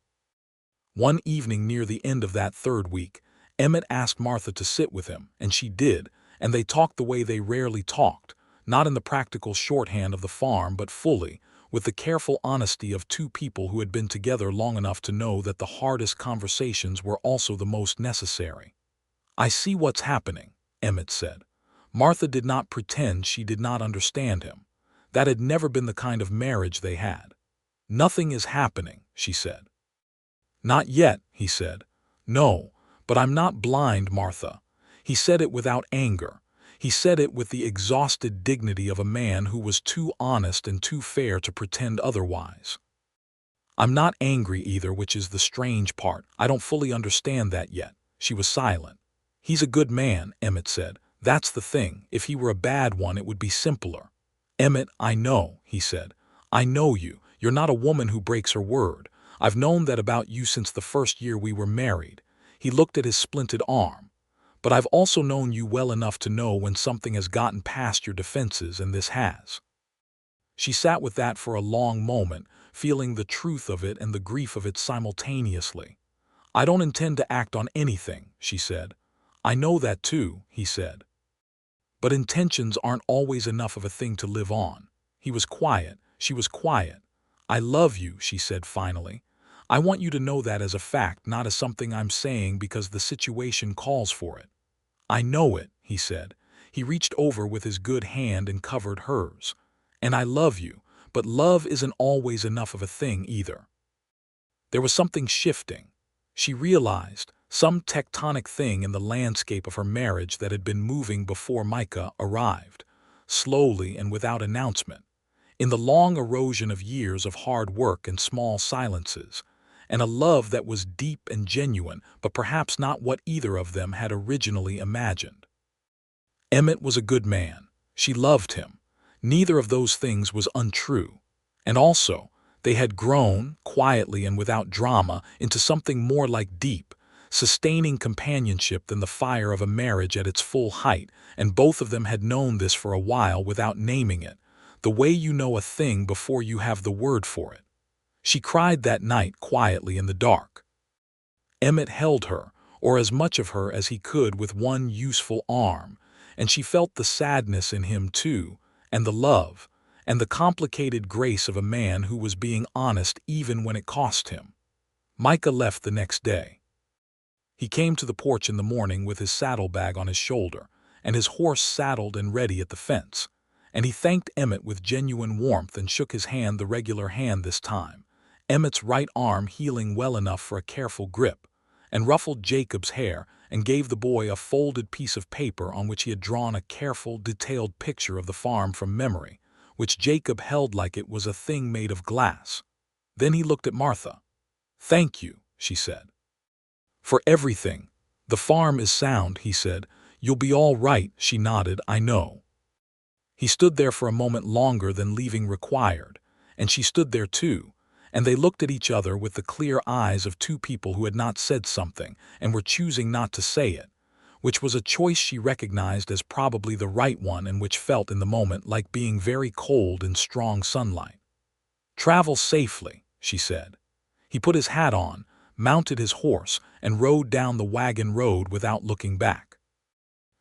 One evening near the end of that third week, Emmett asked Martha to sit with him, and she did, and they talked the way they rarely talked, not in the practical shorthand of the farm but fully, with the careful honesty of two people who had been together long enough to know that the hardest conversations were also the most necessary. "I see what's happening," Emmett said. Martha did not pretend she did not understand him. That had never been the kind of marriage they had. "Nothing is happening," she said. "Not yet," he said. "No, but I'm not blind, Martha." He said it without anger. He said it with the exhausted dignity of a man who was too honest and too fair to pretend otherwise. "I'm not angry either, which is the strange part. I don't fully understand that yet." She was silent. "He's a good man," Emmett said. "That's the thing. If he were a bad one, it would be simpler." "Emmett, I know," he said. "I know you. You're not a woman who breaks her word. I've known that about you since the first year we were married." He looked at his splinted arm. "But I've also known you well enough to know when something has gotten past your defenses, and this has." She sat with that for a long moment, feeling the truth of it and the grief of it simultaneously. "I don't intend to act on anything," she said. "I know that too," he said. "But intentions aren't always enough of a thing to live on." He was quiet. She was quiet. "I love you," she said finally. "I want you to know that as a fact, not as something I'm saying because the situation calls for it." "I know it," he said. He reached over with his good hand and covered hers. "And I love you, but love isn't always enough of a thing either." There was something shifting. She realized some tectonic thing in the landscape of her marriage that had been moving before Micah arrived, slowly and without announcement, in the long erosion of years of hard work and small silences, and a love that was deep and genuine, but perhaps not what either of them had originally imagined. Emmett was a good man. She loved him. Neither of those things was untrue. And also, they had grown, quietly and without drama, into something more like deep, sustaining companionship than the fire of a marriage at its full height, and both of them had known this for a while without naming it, the way you know a thing before you have the word for it. She cried that night quietly in the dark. Emmett held her, or as much of her as he could, with one useful arm, and she felt the sadness in him too, and the love, and the complicated grace of a man who was being honest even when it cost him. Micah left the next day. He came to the porch in the morning with his saddlebag on his shoulder, and his horse saddled and ready at the fence, and he thanked Emmett with genuine warmth and shook his hand, the regular hand this time, Emmett's right arm healing well enough for a careful grip, and ruffled Jacob's hair and gave the boy a folded piece of paper on which he had drawn a careful, detailed picture of the farm from memory, which Jacob held like it was a thing made of glass. Then he looked at Martha. "Thank you," she said. "For everything. The farm is sound," he said. "You'll be all right," she nodded. "I know." He stood there for a moment longer than leaving required, and she stood there too, and they looked at each other with the clear eyes of two people who had not said something and were choosing not to say it, which was a choice she recognized as probably the right one and which felt in the moment like being very cold in strong sunlight. "Travel safely," she said. He put his hat on, mounted his horse, and rode down the wagon road without looking back.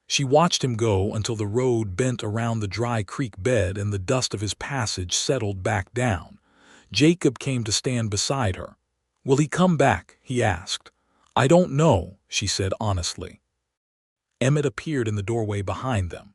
She watched him go until the road bent around the dry creek bed and the dust of his passage settled back down. Jacob came to stand beside her. "Will he come back?" he asked. "I don't know," she said honestly. Emmett appeared in the doorway behind them.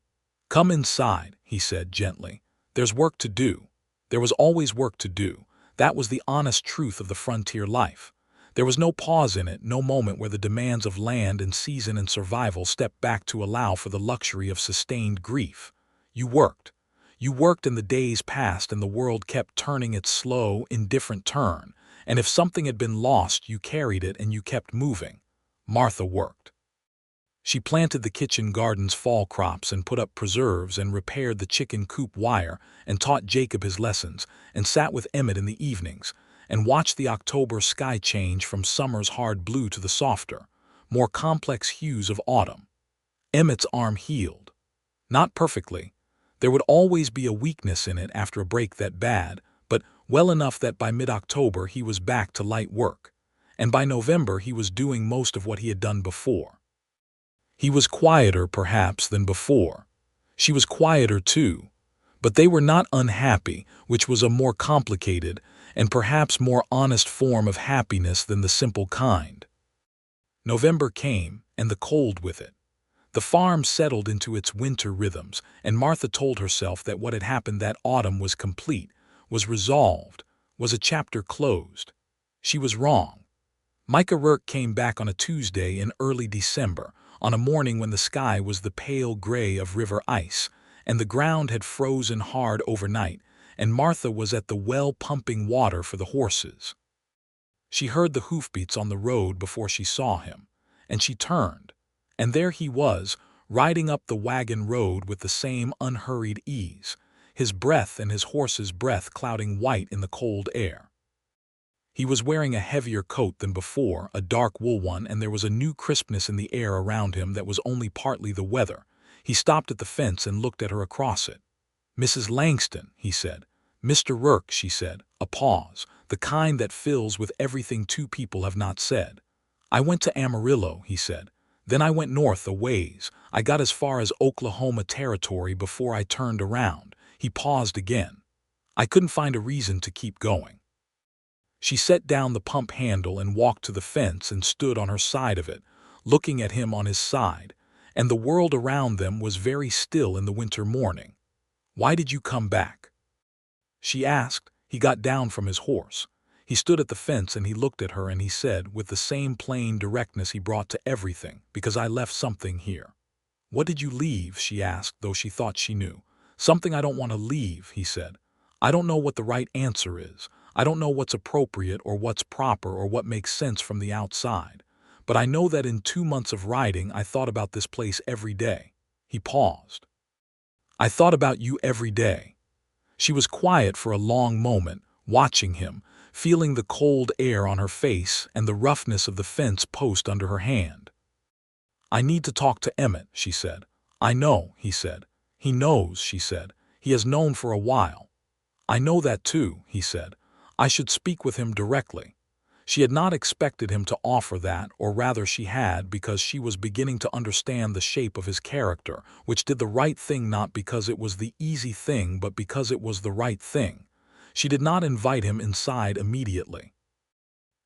"Come inside," he said gently. "There's work to do." There was always work to do. That was the honest truth of the frontier life. There was no pause in it, no moment where the demands of land and season and survival stepped back to allow for the luxury of sustained grief. You worked. You worked and the days passed and the world kept turning its slow, indifferent turn, and if something had been lost, you carried it and you kept moving. Martha worked. She planted the kitchen garden's fall crops and put up preserves and repaired the chicken coop wire and taught Jacob his lessons and sat with Emmett in the evenings and watched the October sky change from summer's hard blue to the softer, more complex hues of autumn. Emmett's arm healed. Not perfectly. There would always be a weakness in it after a break that bad, but well enough that by mid-October he was back to light work, and by November he was doing most of what he had done before. He was quieter, perhaps, than before. She was quieter, too. But they were not unhappy, which was a more complicated and perhaps more honest form of happiness than the simple kind. November came, and the cold with it. The farm settled into its winter rhythms, and Martha told herself that what had happened that autumn was complete, was resolved, was a chapter closed. She was wrong. Micah Rourke came back on a Tuesday in early December, on a morning when the sky was the pale gray of river ice, and the ground had frozen hard overnight, and Martha was at the well pumping water for the horses. She heard the hoofbeats on the road before she saw him, and she turned, and there he was, riding up the wagon road with the same unhurried ease, his breath and his horse's breath clouding white in the cold air. He was wearing a heavier coat than before, a dark wool one, and there was a new crispness in the air around him that was only partly the weather. He stopped at the fence and looked at her across it. "Mrs. Langston," he said. "Mr. Rourke," she said, a pause, the kind that fills with everything two people have not said. "I went to Amarillo," he said. "Then I went north a ways. I got as far as Oklahoma Territory before I turned around." He paused again. "I couldn't find a reason to keep going." She set down the pump handle and walked to the fence and stood on her side of it, looking at him on his side, and the world around them was very still in the winter morning. "Why did you come back?" she asked. He got down from his horse. He stood at the fence and he looked at her and he said, with the same plain directness he brought to everything, "Because I left something here." "What did you leave?" she asked, though she thought she knew. "Something I don't want to leave," he said. "I don't know what the right answer is. I don't know what's appropriate or what's proper or what makes sense from the outside. But I know that in 2 months of riding I thought about this place every day." He paused. "I thought about you every day." She was quiet for a long moment, watching him, feeling the cold air on her face and the roughness of the fence post under her hand. "I need to talk to Emmett," she said. "I know," he said. "He knows," she said. "He has known for a while." "I know that too," he said. "I should speak with him directly." She had not expected him to offer that, or rather she had, because she was beginning to understand the shape of his character, which did the right thing not because it was the easy thing but because it was the right thing. She did not invite him inside immediately.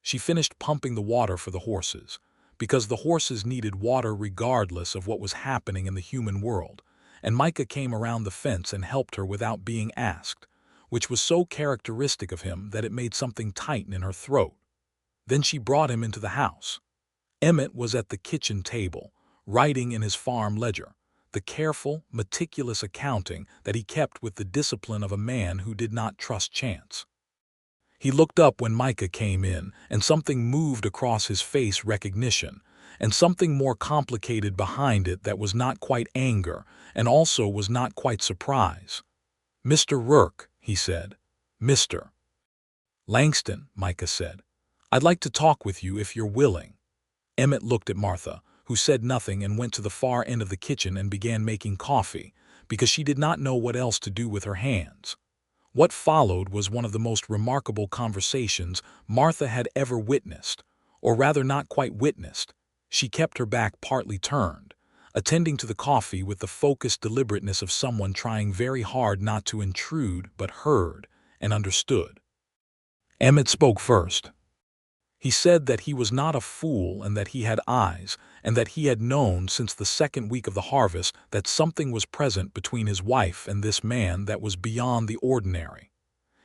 She finished pumping the water for the horses, because the horses needed water regardless of what was happening in the human world, and Micah came around the fence and helped her without being asked, which was so characteristic of him that it made something tighten in her throat. Then she brought him into the house. Emmett was at the kitchen table, writing in his farm ledger, the careful, meticulous accounting that he kept with the discipline of a man who did not trust chance. He looked up when Micah came in, and something moved across his face, recognition, and something more complicated behind it that was not quite anger and also was not quite surprise. "Mr. Rourke," he said. "Mr. "Langston," Micah said, "I'd like to talk with you if you're willing." Emmett looked at Martha, who said nothing and went to the far end of the kitchen and began making coffee, because she did not know what else to do with her hands. What followed was one of the most remarkable conversations Martha had ever witnessed, or rather not quite witnessed. She kept her back partly turned, attending to the coffee with the focused deliberateness of someone trying very hard not to intrude but heard and understood. Emmett spoke first. He said that he was not a fool and that he had eyes, and that he had known since the second week of the harvest that something was present between his wife and this man that was beyond the ordinary.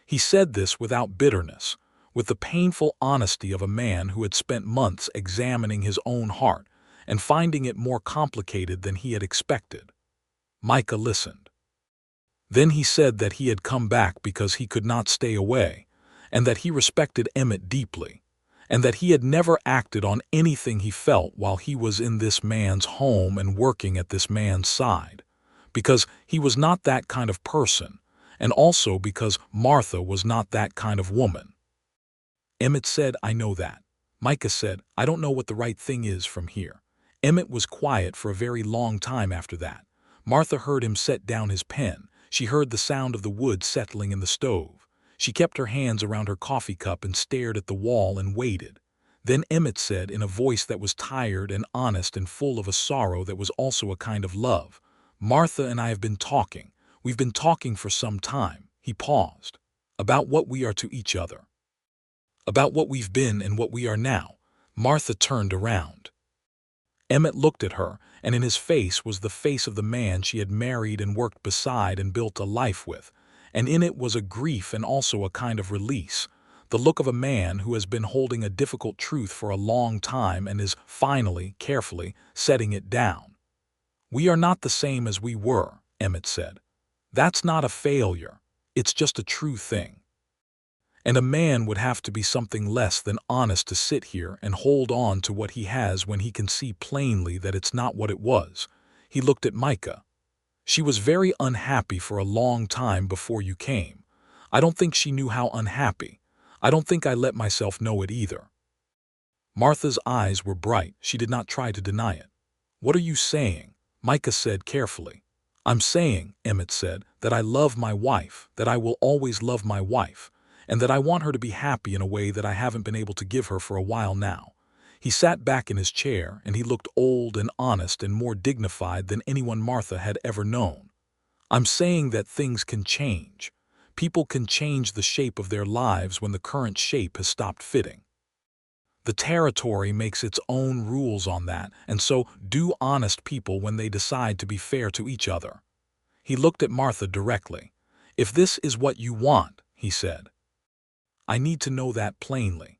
He said this without bitterness, with the painful honesty of a man who had spent months examining his own heart and finding it more complicated than he had expected. Micah listened. Then he said that he had come back because he could not stay away, and that he respected Emmett deeply, and that he had never acted on anything he felt while he was in this man's home and working at this man's side, because he was not that kind of person, and also because Martha was not that kind of woman. Emmett said, "I know that." Micah said, "I don't know what the right thing is from here." Emmett was quiet for a very long time after that. Martha heard him set down his pen. She heard the sound of the wood settling in the stove. She kept her hands around her coffee cup and stared at the wall and waited. Then Emmett said in a voice that was tired and honest and full of a sorrow that was also a kind of love, "Martha and I have been talking. We've been talking for some time." He paused. "About what we are to each other. About what we've been and what we are now." Martha turned around. Emmett looked at her, and in his face was the face of the man she had married and worked beside and built a life with, and in it was a grief and also a kind of release, the look of a man who has been holding a difficult truth for a long time and is finally, carefully, setting it down. "We are not the same as we were," Emmett said. "That's not a failure. It's just a true thing. And a man would have to be something less than honest to sit here and hold on to what he has when he can see plainly that it's not what it was." He looked at Micah. "She was very unhappy for a long time before you came. I don't think she knew how unhappy. I don't think I let myself know it either." Martha's eyes were bright. She did not try to deny it. "What are you saying?" Micah said carefully. "I'm saying," Emmett said, "that I love my wife, that I will always love my wife, and that I want her to be happy in a way that I haven't been able to give her for a while now." He sat back in his chair, and he looked old and honest and more dignified than anyone Martha had ever known. "I'm saying that things can change. People can change the shape of their lives when the current shape has stopped fitting. The territory makes its own rules on that, and so do honest people when they decide to be fair to each other." He looked at Martha directly. "If this is what you want," he said, "I need to know that plainly."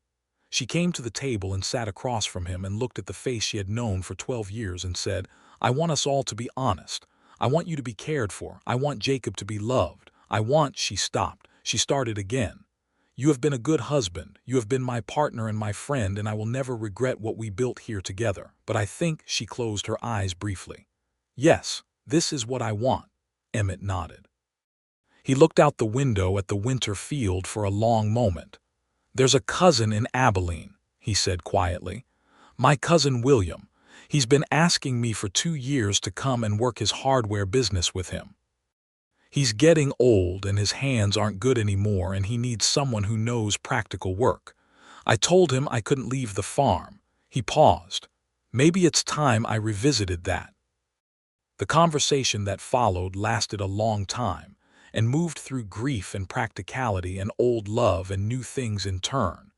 She came to the table and sat across from him and looked at the face she had known for 12 years and said, "I want us all to be honest. I want you to be cared for. I want Jacob to be loved. I want—" She stopped. She started again. "You have been a good husband. You have been my partner and my friend, and I will never regret what we built here together. But I think—" She closed her eyes briefly. "Yes, this is what I want." Emmett nodded. He looked out the window at the winter field for a long moment. "There's a cousin in Abilene," he said quietly. "My cousin William. He's been asking me for 2 years to come and work his hardware business with him. He's getting old and his hands aren't good anymore and he needs someone who knows practical work. I told him I couldn't leave the farm." He paused. "Maybe it's time I revisited that." The conversation that followed lasted a long time, and moved through grief and practicality and old love and new things in turn.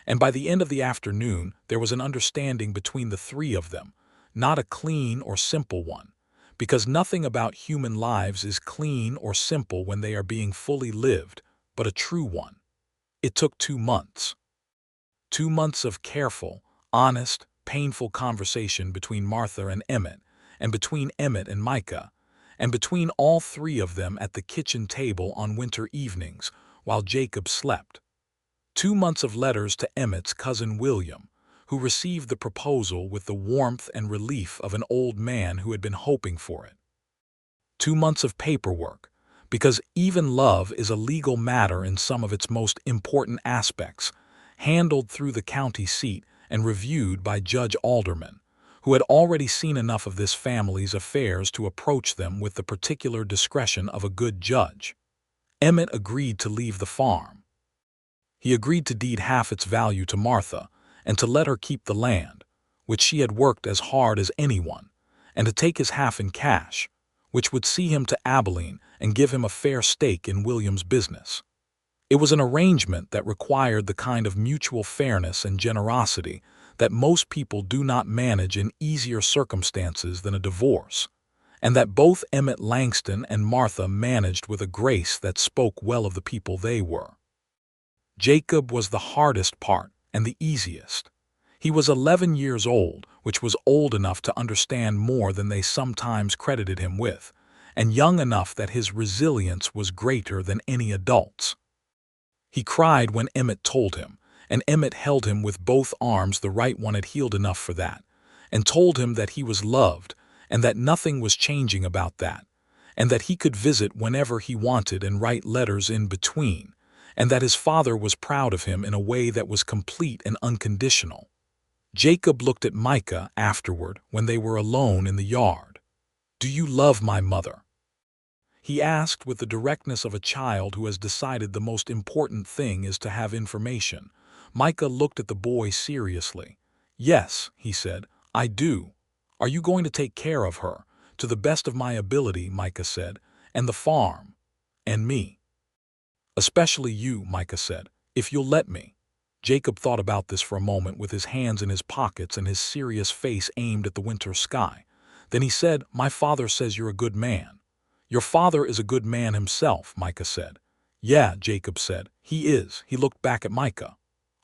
And by the end of the afternoon, there was an understanding between the three of them, not a clean or simple one, because nothing about human lives is clean or simple when they are being fully lived, but a true one. It took 2 months. 2 months of careful, honest, painful conversation between Martha and Emmett, and between Emmett and Micah, and between all three of them at the kitchen table on winter evenings while Jacob slept. 2 months of letters to Emmett's cousin William, who received the proposal with the warmth and relief of an old man who had been hoping for it. 2 months of paperwork, because even love is a legal matter in some of its most important aspects, handled through the county seat and reviewed by Judge Alderman, who had already seen enough of this family's affairs to approach them with the particular discretion of a good judge. Emmett agreed to leave the farm. He agreed to deed half its value to Martha and to let her keep the land, which she had worked as hard as anyone, and to take his half in cash, which would see him to Abilene and give him a fair stake in William's business. It was an arrangement that required the kind of mutual fairness and generosity that most people do not manage in easier circumstances than a divorce, and that both Emmett Langston and Martha managed with a grace that spoke well of the people they were. Jacob was the hardest part and the easiest. He was 11 years old, which was old enough to understand more than they sometimes credited him with, and young enough that his resilience was greater than any adult's. He cried when Emmett told him, and Emmett held him with both arms. The right one had healed enough for that, and told him that he was loved, and that nothing was changing about that, and that he could visit whenever he wanted and write letters in between, and that his father was proud of him in a way that was complete and unconditional. Jacob looked at Micah afterward when they were alone in the yard. "Do you love my mother?" he asked with the directness of a child who has decided the most important thing is to have information. Micah looked at the boy seriously. "Yes," he said, "I do. Are you going to take care of her?" "To the best of my ability," Micah said, "and the farm, and me." "Especially you," Micah said, "if you'll let me." Jacob thought about this for a moment with his hands in his pockets and his serious face aimed at the winter sky. Then he said, "My father says you're a good man." "Your father is a good man himself," Micah said. "Yeah," Jacob said, "he is." He looked back at Micah.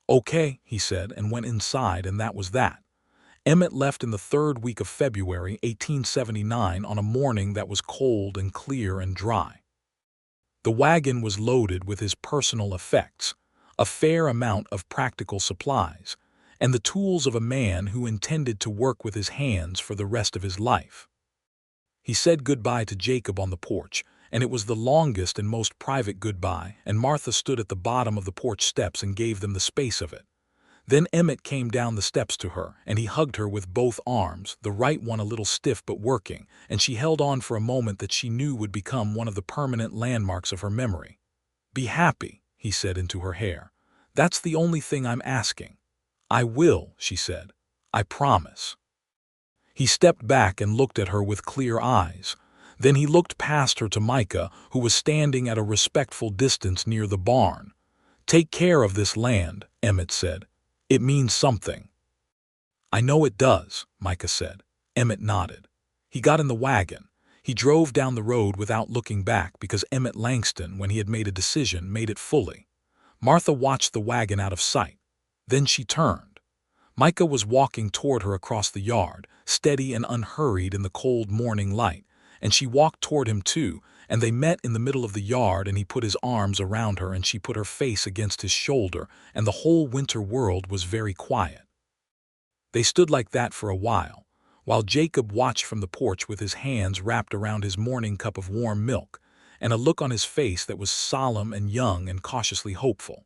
"Okay," he said, and went inside, and that was that. Emmett left in the 3rd week of February, 1879, on a morning that was cold and clear and dry. The wagon was loaded with his personal effects, a fair amount of practical supplies, and the tools of a man who intended to work with his hands for the rest of his life. He said goodbye to Jacob on the porch, and it was the longest and most private goodbye, and Martha stood at the bottom of the porch steps and gave them the space of it. Then Emmett came down the steps to her, and he hugged her with both arms, the right one a little stiff but working, and she held on for a moment that she knew would become one of the permanent landmarks of her memory. "Be happy," he said into her hair. "That's the only thing I'm asking." "I will," she said. "I promise." He stepped back and looked at her with clear eyes. Then he looked past her to Micah, who was standing at a respectful distance near the barn. "Take care of this land," Emmett said. "It means something." "I know it does," Micah said. Emmett nodded. He got in the wagon. He drove down the road without looking back because Emmett Langston, when he had made a decision, made it fully. Martha watched the wagon out of sight. Then she turned. Micah was walking toward her across the yard, steady and unhurried in the cold morning light, and she walked toward him too, and they met in the middle of the yard, and he put his arms around her and she put her face against his shoulder, and the whole winter world was very quiet. They stood like that for a while Jacob watched from the porch with his hands wrapped around his morning cup of warm milk, and a look on his face that was solemn and young and cautiously hopeful.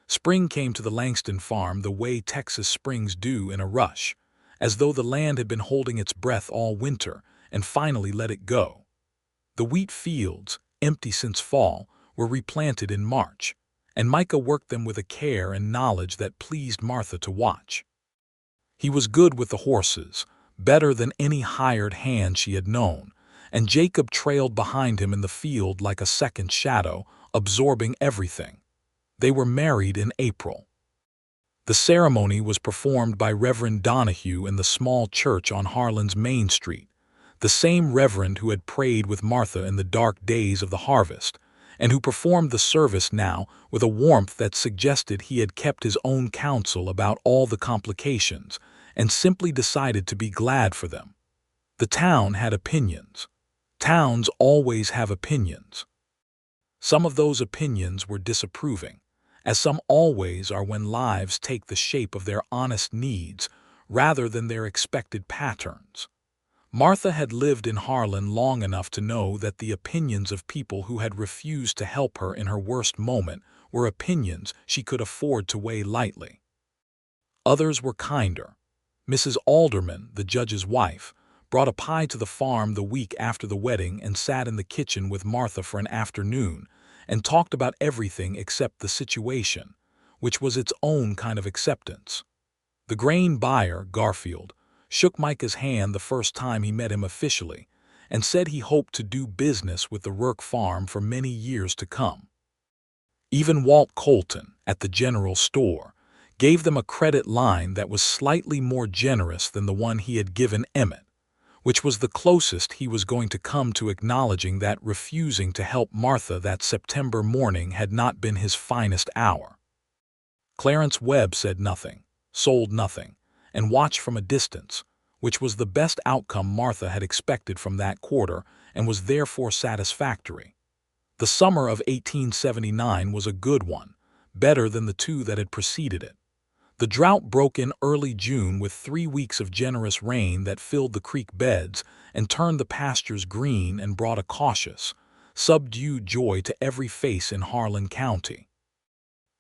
Spring came to the Langston farm the way Texas springs do, in a rush, as though the land had been holding its breath all winter and finally let it go. The wheat fields, empty since fall, were replanted in March, and Micah worked them with a care and knowledge that pleased Martha to watch. He was good with the horses, better than any hired hand she had known, and Jacob trailed behind him in the field like a second shadow, absorbing everything. They were married in April. The ceremony was performed by Reverend Donahue in the small church on Harlan's Main Street, the same reverend who had prayed with Martha in the dark days of the harvest, and who performed the service now with a warmth that suggested he had kept his own counsel about all the complications and simply decided to be glad for them. The town had opinions. Towns always have opinions. Some of those opinions were disapproving, as some always are when lives take the shape of their honest needs rather than their expected patterns. Martha had lived in Harlan long enough to know that the opinions of people who had refused to help her in her worst moment were opinions she could afford to weigh lightly. Others were kinder. Mrs. Alderman, the judge's wife, brought a pie to the farm the week after the wedding and sat in the kitchen with Martha for an afternoon and talked about everything except the situation, which was its own kind of acceptance. The grain buyer, Garfield, shook Micah's hand the first time he met him officially and said he hoped to do business with the Rourke farm for many years to come. Even Walt Colton, at the general store, gave them a credit line that was slightly more generous than the one he had given Emmett, which was the closest he was going to come to acknowledging that refusing to help Martha that September morning had not been his finest hour. Clarence Webb said nothing, sold nothing, and watched from a distance, which was the best outcome Martha had expected from that quarter and was therefore satisfactory. The summer of 1879 was a good one, better than the two that had preceded it. The drought broke in early June with 3 weeks of generous rain that filled the creek beds and turned the pastures green and brought a cautious, subdued joy to every face in Harlan County.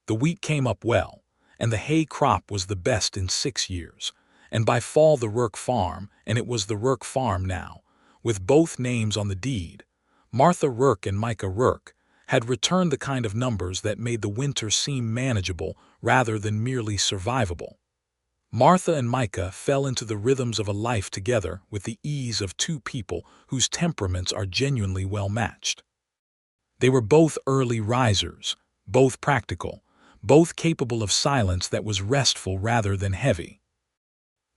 The wheat came up well, and the hay crop was the best in 6 years, and by fall the Rourke farm, and it was the Rourke farm now, with both names on the deed, Martha Rourke and Micah Rourke, had returned the kind of numbers that made the winter seem manageable rather than merely survivable. Martha and Micah fell into the rhythms of a life together with the ease of two people whose temperaments are genuinely well matched. They were both early risers, both practical, both capable of silence that was restful rather than heavy.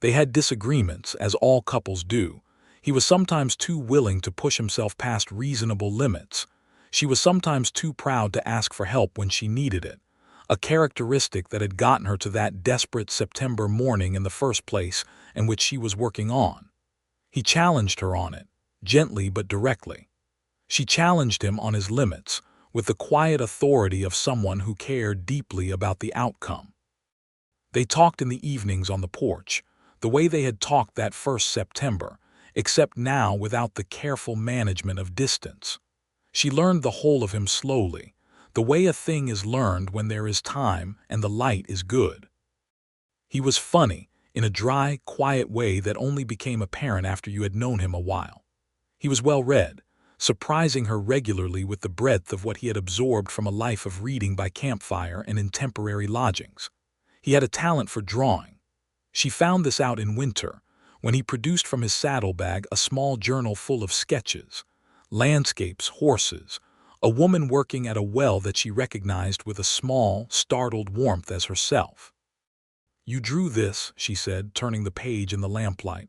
They had disagreements, as all couples do. He was sometimes too willing to push himself past reasonable limits. She was sometimes too proud to ask for help when she needed it, a characteristic that had gotten her to that desperate September morning in the first place and which she was working on. He challenged her on it, gently but directly. She challenged him on his limits, with the quiet authority of someone who cared deeply about the outcome. They talked in the evenings on the porch, the way they had talked that first September, except now without the careful management of distance. She learned the whole of him slowly, the way a thing is learned when there is time and the light is good. He was funny, in a dry, quiet way that only became apparent after you had known him a while. He was well read, surprising her regularly with the breadth of what he had absorbed from a life of reading by campfire and in temporary lodgings. He had a talent for drawing. She found this out in winter, when he produced from his saddlebag a small journal full of sketches, landscapes, horses, a woman working at a well that she recognized with a small, startled warmth as herself. "You drew this," she said, turning the page in the lamplight.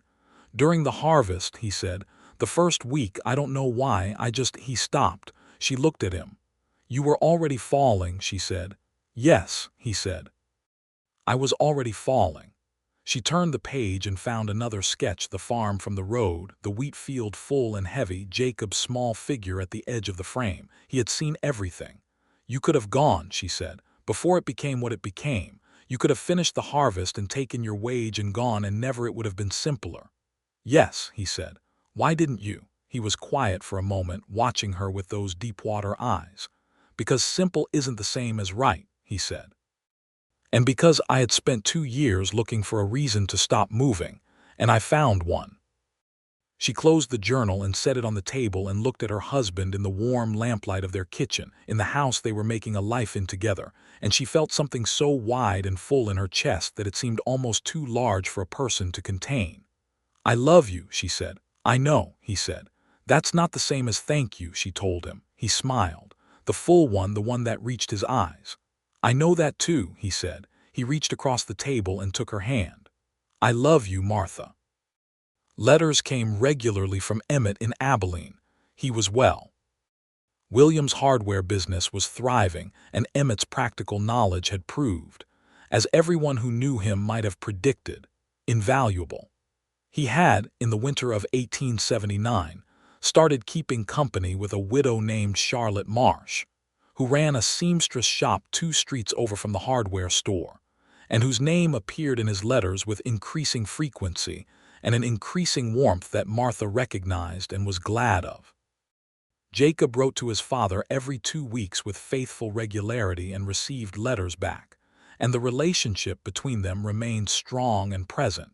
"During the harvest," he said. "The first week, I don't know why, He stopped. She looked at him. "You were already falling," she said. "Yes," he said. "I was already falling." She turned the page and found another sketch, the farm from the road, the wheat field full and heavy, Jacob's small figure at the edge of the frame. He had seen everything. "You could have gone," she said, "before it became what it became. You could have finished the harvest and taken your wage and gone, and never it would have been simpler." "Yes," he said. "Why didn't you?" He was quiet for a moment, watching her with those deep-water eyes. "Because simple isn't the same as right," he said. "And because I had spent 2 years looking for a reason to stop moving, and I found one." She closed the journal and set it on the table and looked at her husband in the warm lamplight of their kitchen, in the house they were making a life in together, and she felt something so wide and full in her chest that it seemed almost too large for a person to contain. "I love you," she said. "I know," he said. "That's not the same as thank you," she told him. He smiled, the full one, the one that reached his eyes. "I know that too," he said. He reached across the table and took her hand. "I love you, Martha." Letters came regularly from Emmett in Abilene. He was well. William's hardware business was thriving, and Emmett's practical knowledge had proved, as everyone who knew him might have predicted, invaluable. He had, in the winter of 1879, started keeping company with a widow named Charlotte Marsh, who ran a seamstress shop 2 streets over from the hardware store, and whose name appeared in his letters with increasing frequency, and an increasing warmth that Martha recognized and was glad of. Jacob wrote to his father every 2 weeks with faithful regularity and received letters back, and the relationship between them remained strong and present,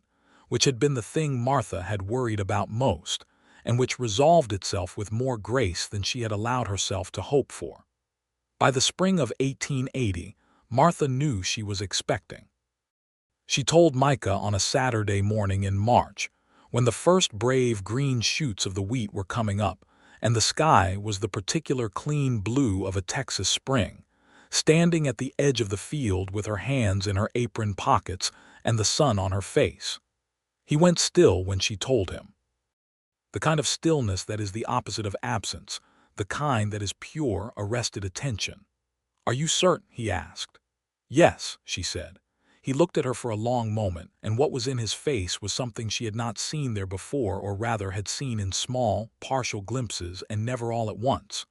which had been the thing Martha had worried about most, and which resolved itself with more grace than she had allowed herself to hope for. By the spring of 1880, Martha knew she was expecting. She told Micah on a Saturday morning in March, when the first brave green shoots of the wheat were coming up, and the sky was the particular clean blue of a Texas spring, standing at the edge of the field with her hands in her apron pockets and the sun on her face. He went still when she told him. The kind of stillness that is the opposite of absence, the kind that is pure, arrested attention. "Are you certain?" he asked. "Yes," she said. He looked at her for a long moment, and what was in his face was something she had not seen there before, or rather had seen in small, partial glimpses and never all at once.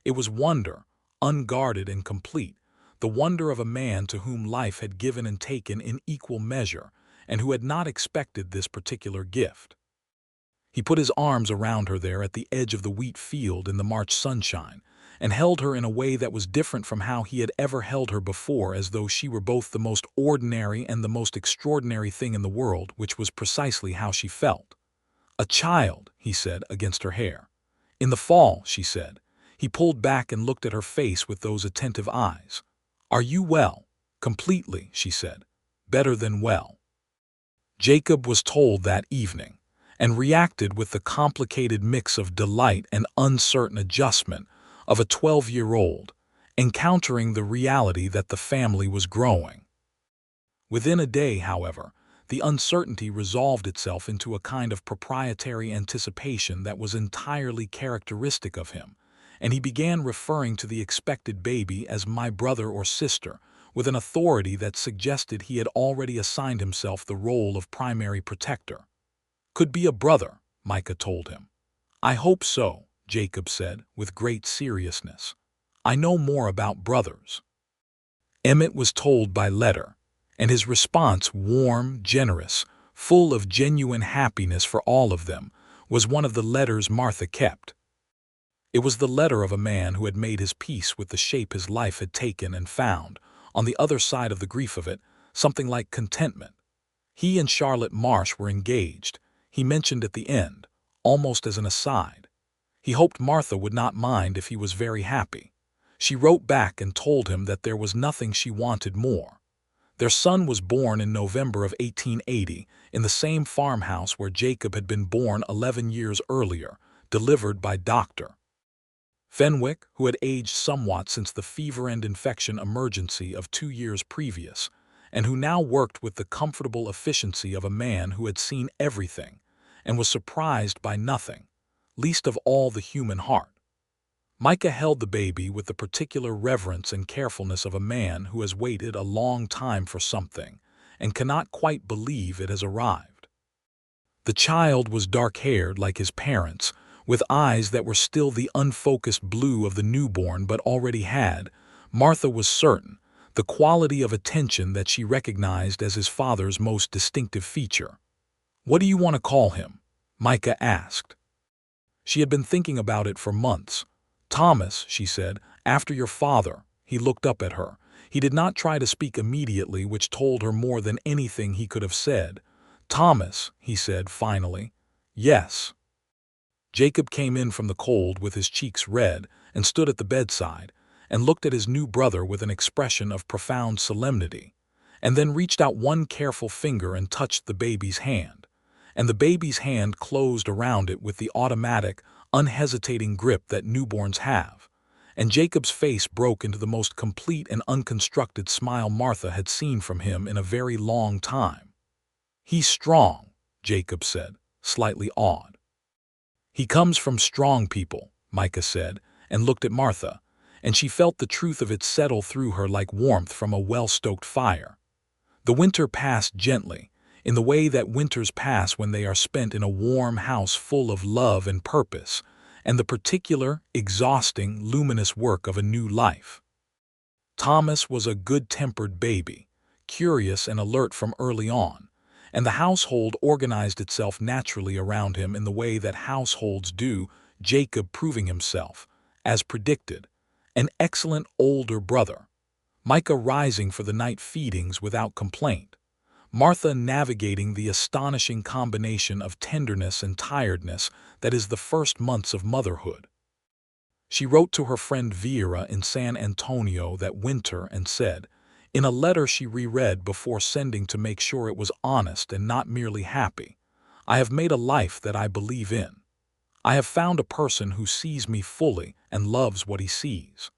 It was wonder, unguarded and complete, the wonder of a man to whom life had given and taken in equal measure, and who had not expected this particular gift. He put his arms around her there at the edge of the wheat field in the March sunshine, and held her in a way that was different from how he had ever held her before, as though she were both the most ordinary and the most extraordinary thing in the world, which was precisely how she felt. "A child," he said, against her hair. "In the fall," she said. He pulled back and looked at her face with those attentive eyes. "Are you well?" "Completely," she said. "Better than well." Jacob was told that evening, and reacted with the complicated mix of delight and uncertain adjustment of a 12-year-old, encountering the reality that the family was growing. Within a day, however, the uncertainty resolved itself into a kind of proprietary anticipation that was entirely characteristic of him, and he began referring to the expected baby as "my brother or sister," with an authority that suggested he had already assigned himself the role of primary protector. "Could be a brother," Micah told him. "I hope so," Jacob said, with great seriousness. "I know more about brothers." Emmett was told by letter, and his response, warm, generous, full of genuine happiness for all of them, was one of the letters Martha kept. It was the letter of a man who had made his peace with the shape his life had taken and found, on the other side of the grief of it, something like contentment. He and Charlotte Marsh were engaged, he mentioned at the end, almost as an aside. He hoped Martha would not mind if he was very happy. She wrote back and told him that there was nothing she wanted more. Their son was born in November of 1880 in the same farmhouse where Jacob had been born 11 years earlier, delivered by Dr. Fenwick, who had aged somewhat since the fever and infection emergency of 2 years previous, and who now worked with the comfortable efficiency of a man who had seen everything and was surprised by nothing, least of all the human heart. Micah held the baby with the particular reverence and carefulness of a man who has waited a long time for something and cannot quite believe it has arrived. The child was dark-haired like his parents, with eyes that were still the unfocused blue of the newborn but already had, Martha was certain, the quality of attention that she recognized as his father's most distinctive feature. "What do you want to call him?" Micah asked. She had been thinking about it for months. "Thomas," she said, "after your father." He looked up at her. He did not try to speak immediately, which told her more than anything he could have said. "Thomas," he said finally. "Yes." Jacob came in from the cold with his cheeks red and stood at the bedside and looked at his new brother with an expression of profound solemnity, and then reached out one careful finger and touched the baby's hand, and the baby's hand closed around it with the automatic, unhesitating grip that newborns have, and Jacob's face broke into the most complete and unconstructed smile Martha had seen from him in a very long time. "He's strong," Jacob said, slightly awed. "He comes from strong people," Micah said, and looked at Martha, and she felt the truth of it settle through her like warmth from a well-stoked fire. The winter passed gently, in the way that winters pass when they are spent in a warm house full of love and purpose, and the particular, exhausting, luminous work of a new life. Thomas was a good-tempered baby, curious and alert from early on, and the household organized itself naturally around him in the way that households do, Jacob proving himself, as predicted, an excellent older brother, Micah rising for the night feedings without complaint, Martha navigating the astonishing combination of tenderness and tiredness that is the first months of motherhood. She wrote to her friend Vera in San Antonio that winter and said, in a letter she reread before sending to make sure it was honest and not merely happy, "I have made a life that I believe in. I have found a person who sees me fully and loves what he sees.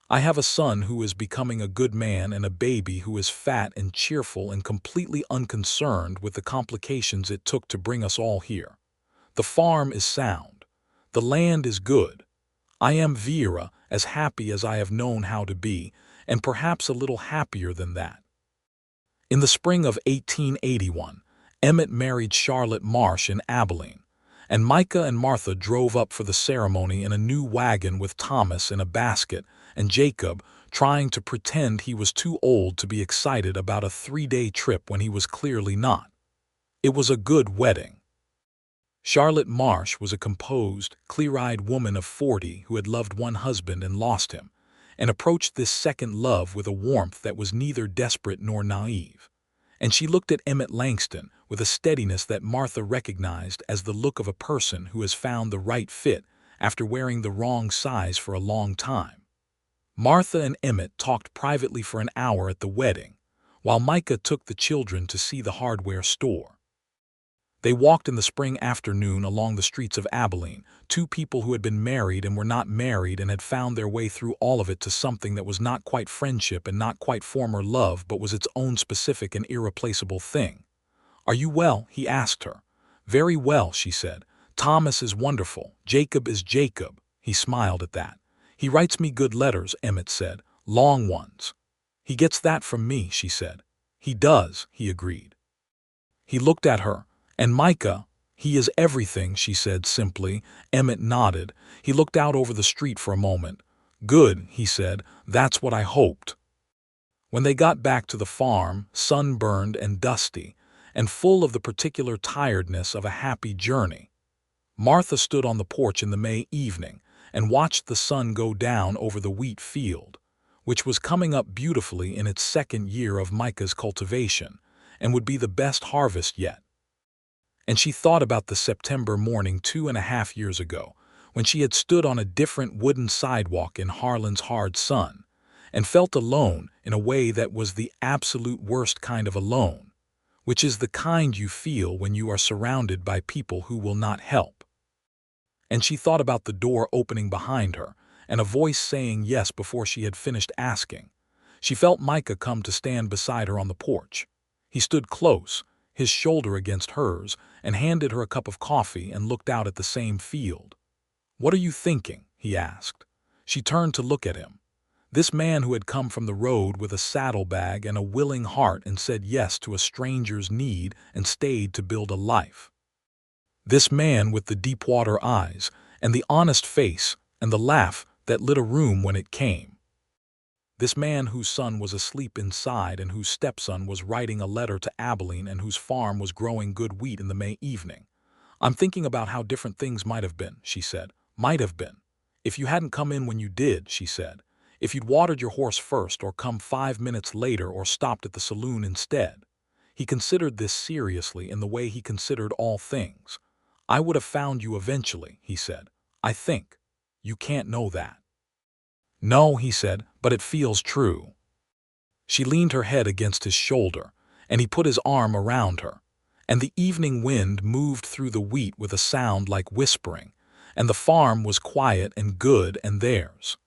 I have a son who is becoming a good man and a baby who is fat and cheerful and completely unconcerned with the complications it took to bring us all here. The farm is sound. The land is good. I am Vera, as happy as I have known how to be, and perhaps a little happier than that." In the spring of 1881, Emmett married Charlotte Marsh in Abilene, and Micah and Martha drove up for the ceremony in a new wagon with Thomas in a basket and Jacob trying to pretend he was too old to be excited about a 3-day trip when he was clearly not. It was a good wedding. Charlotte Marsh was a composed, clear-eyed woman of 40 who had loved one husband and lost him, and approached this second love with a warmth that was neither desperate nor naive. And she looked at Emmett Langston with a steadiness that Martha recognized as the look of a person who has found the right fit after wearing the wrong size for a long time. Martha and Emmett talked privately for an hour at the wedding, while Micah took the children to see the hardware store. They walked in the spring afternoon along the streets of Abilene, two people who had been married and were not married and had found their way through all of it to something that was not quite friendship and not quite former love but was its own specific and irreplaceable thing. "Are you well?" he asked her. "Very well," she said. "Thomas is wonderful. Jacob is Jacob." He smiled at that. "He writes me good letters," Emmett said. "Long ones." "He gets that from me," she said. "He does," he agreed. He looked at her. "And Micah, he is everything," she said simply. Emmett nodded. He looked out over the street for a moment. "Good," he said. "That's what I hoped." When they got back to the farm, sunburned and dusty, and full of the particular tiredness of a happy journey, Martha stood on the porch in the May evening and watched the sun go down over the wheat field, which was coming up beautifully in its second year of Micah's cultivation, and would be the best harvest yet. And she thought about the September morning 2.5 years ago, when she had stood on a different wooden sidewalk in Harlan's hard sun, and felt alone in a way that was the absolute worst kind of alone, which is the kind you feel when you are surrounded by people who will not help. And she thought about the door opening behind her, and a voice saying yes before she had finished asking. She felt Micah come to stand beside her on the porch. He stood close, his shoulder against hers, and handed her a cup of coffee and looked out at the same field. "What are you thinking?" he asked. She turned to look at him. This man who had come from the road with a saddlebag and a willing heart and said yes to a stranger's need and stayed to build a life. This man with the deep-water eyes and the honest face and the laugh that lit a room when it came. This man whose son was asleep inside and whose stepson was writing a letter to Abilene and whose farm was growing good wheat in the May evening. "I'm thinking about how different things might have been," she said. "Might have been. If you hadn't come in when you did," she said. "If you'd watered your horse first or come 5 minutes later or stopped at the saloon instead." He considered this seriously in the way he considered all things. "I would have found you eventually," he said. "I think. You can't know that." "No," he said, "but it feels true." She leaned her head against his shoulder, and he put his arm around her, and the evening wind moved through the wheat with a sound like whispering, and the farm was quiet and good and theirs.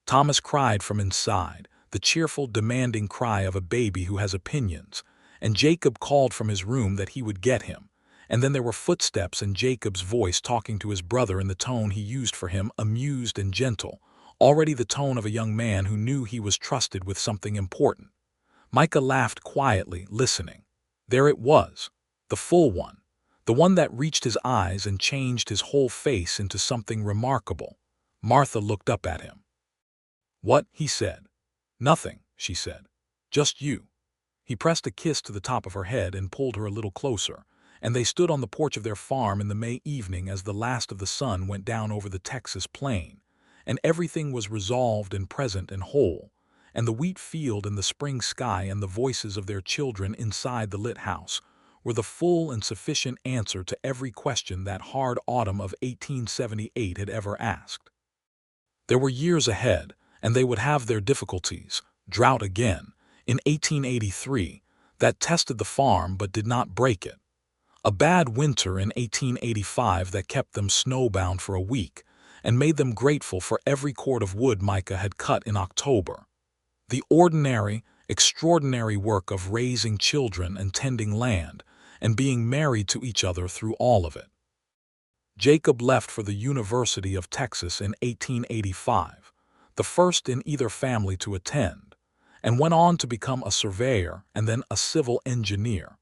Thomas cried from inside, the cheerful, demanding cry of a baby who has opinions, and Jacob called from his room that he would get him, and then there were footsteps and Jacob's voice talking to his brother in the tone he used for him, amused and gentle, already the tone of a young man who knew he was trusted with something important. Micah laughed quietly, listening. There it was, the full one, the one that reached his eyes and changed his whole face into something remarkable. Martha looked up at him. "What?" he said. "Nothing," she said. "Just you." He pressed a kiss to the top of her head and pulled her a little closer, and they stood on the porch of their farm in the May evening as the last of the sun went down over the Texas plain, and everything was resolved and present and whole, and the wheat field and the spring sky and the voices of their children inside the lit house were the full and sufficient answer to every question that hard autumn of 1878 had ever asked. There were years ahead, and they would have their difficulties, drought again, in 1883, that tested the farm but did not break it. A bad winter in 1885 that kept them snowbound for a week and made them grateful for every cord of wood Micah had cut in October. The ordinary, extraordinary work of raising children and tending land and being married to each other through all of it. Jacob left for the University of Texas in 1885, the first in either family to attend, and went on to become a surveyor and then a civil engineer,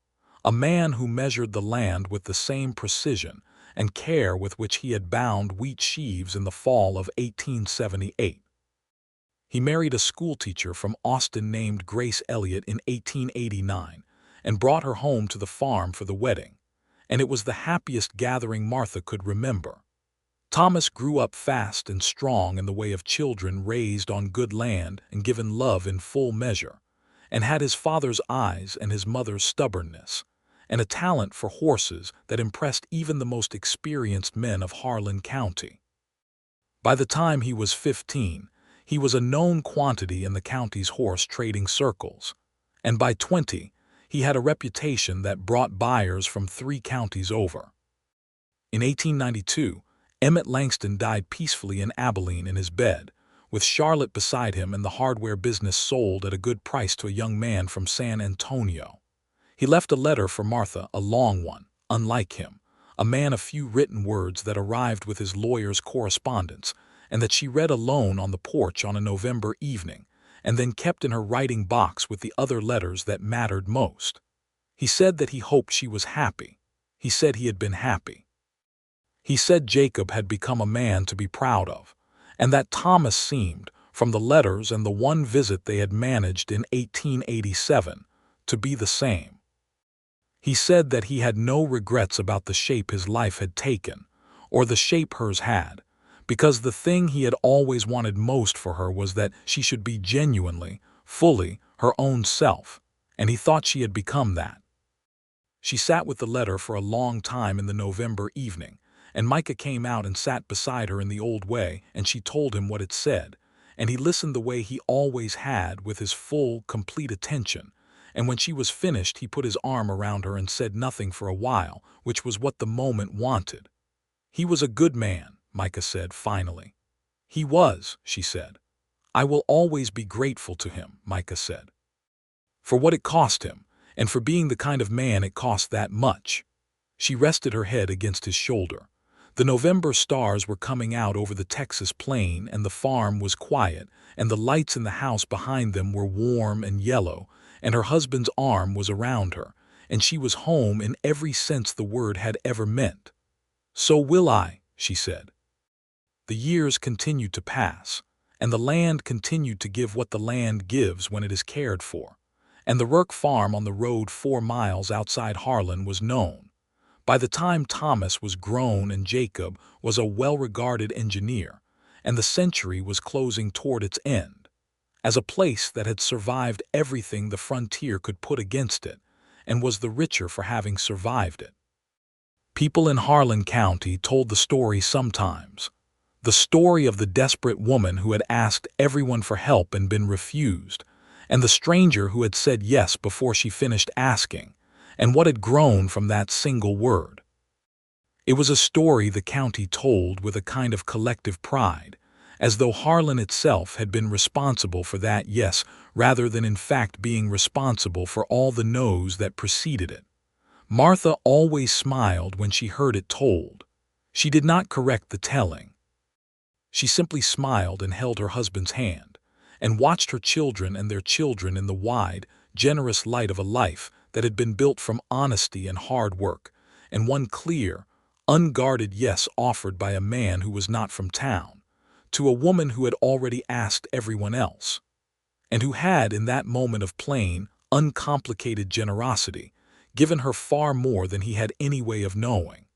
a man who measured the land with the same precision and care with which he had bound wheat sheaves in the fall of 1878. He married a schoolteacher from Austin named Grace Elliott in 1889 and brought her home to the farm for the wedding, and it was the happiest gathering Martha could remember. Thomas grew up fast and strong in the way of children raised on good land and given love in full measure, and had his father's eyes and his mother's stubbornness, and a talent for horses that impressed even the most experienced men of Harlan County. By the time he was 15, he was a known quantity in the county's horse trading circles, and by 20, he had a reputation that brought buyers from 3 counties over. In 1892, Emmett Langston died peacefully in Abilene in his bed, with Charlotte beside him and the hardware business sold at a good price to a young man from San Antonio. He left a letter for Martha, a long one, unlike him, a man of few written words that arrived with his lawyer's correspondence, and that she read alone on the porch on a November evening, and then kept in her writing box with the other letters that mattered most. He said that he hoped she was happy. He said he had been happy. He said Jacob had become a man to be proud of, and that Thomas seemed, from the letters and the one visit they had managed in 1887, to be the same. He said that he had no regrets about the shape his life had taken, or the shape hers had, because the thing he had always wanted most for her was that she should be genuinely, fully, her own self, and he thought she had become that. She sat with the letter for a long time in the November evening, and Micah came out and sat beside her in the old way, and she told him what it said, and he listened the way he always had with his full, complete attention, and when she was finished he put his arm around her and said nothing for a while, which was what the moment wanted. He was a good man, Micah said finally. He was, she said. I will always be grateful to him, Micah said. For what it cost him, and for being the kind of man it cost that much. She rested her head against his shoulder. The November stars were coming out over the Texas plain, and the farm was quiet, and the lights in the house behind them were warm and yellow, and her husband's arm was around her, and she was home in every sense the word had ever meant. So will I, she said. The years continued to pass, and the land continued to give what the land gives when it is cared for, and the Rourke farm on the road 4 miles outside Harlan was known. By the time Thomas was grown and Jacob was a well-regarded engineer, and the century was closing toward its end, as a place that had survived everything the frontier could put against it, and was the richer for having survived it. People in Harlan County told the story sometimes, the story of the desperate woman who had asked everyone for help and been refused, and the stranger who had said yes before she finished asking, and what had grown from that single word. It was a story the county told with a kind of collective pride, as though Harlan itself had been responsible for that yes rather than in fact being responsible for all the no's that preceded it. Martha always smiled when she heard it told. She did not correct the telling. She simply smiled and held her husband's hand, and watched her children and their children in the wide, generous light of a life that had been built from honesty and hard work, and one clear, unguarded yes offered by a man who was not from town, to a woman who had already asked everyone else, and who had in that moment of plain, uncomplicated generosity, given her far more than he had any way of knowing.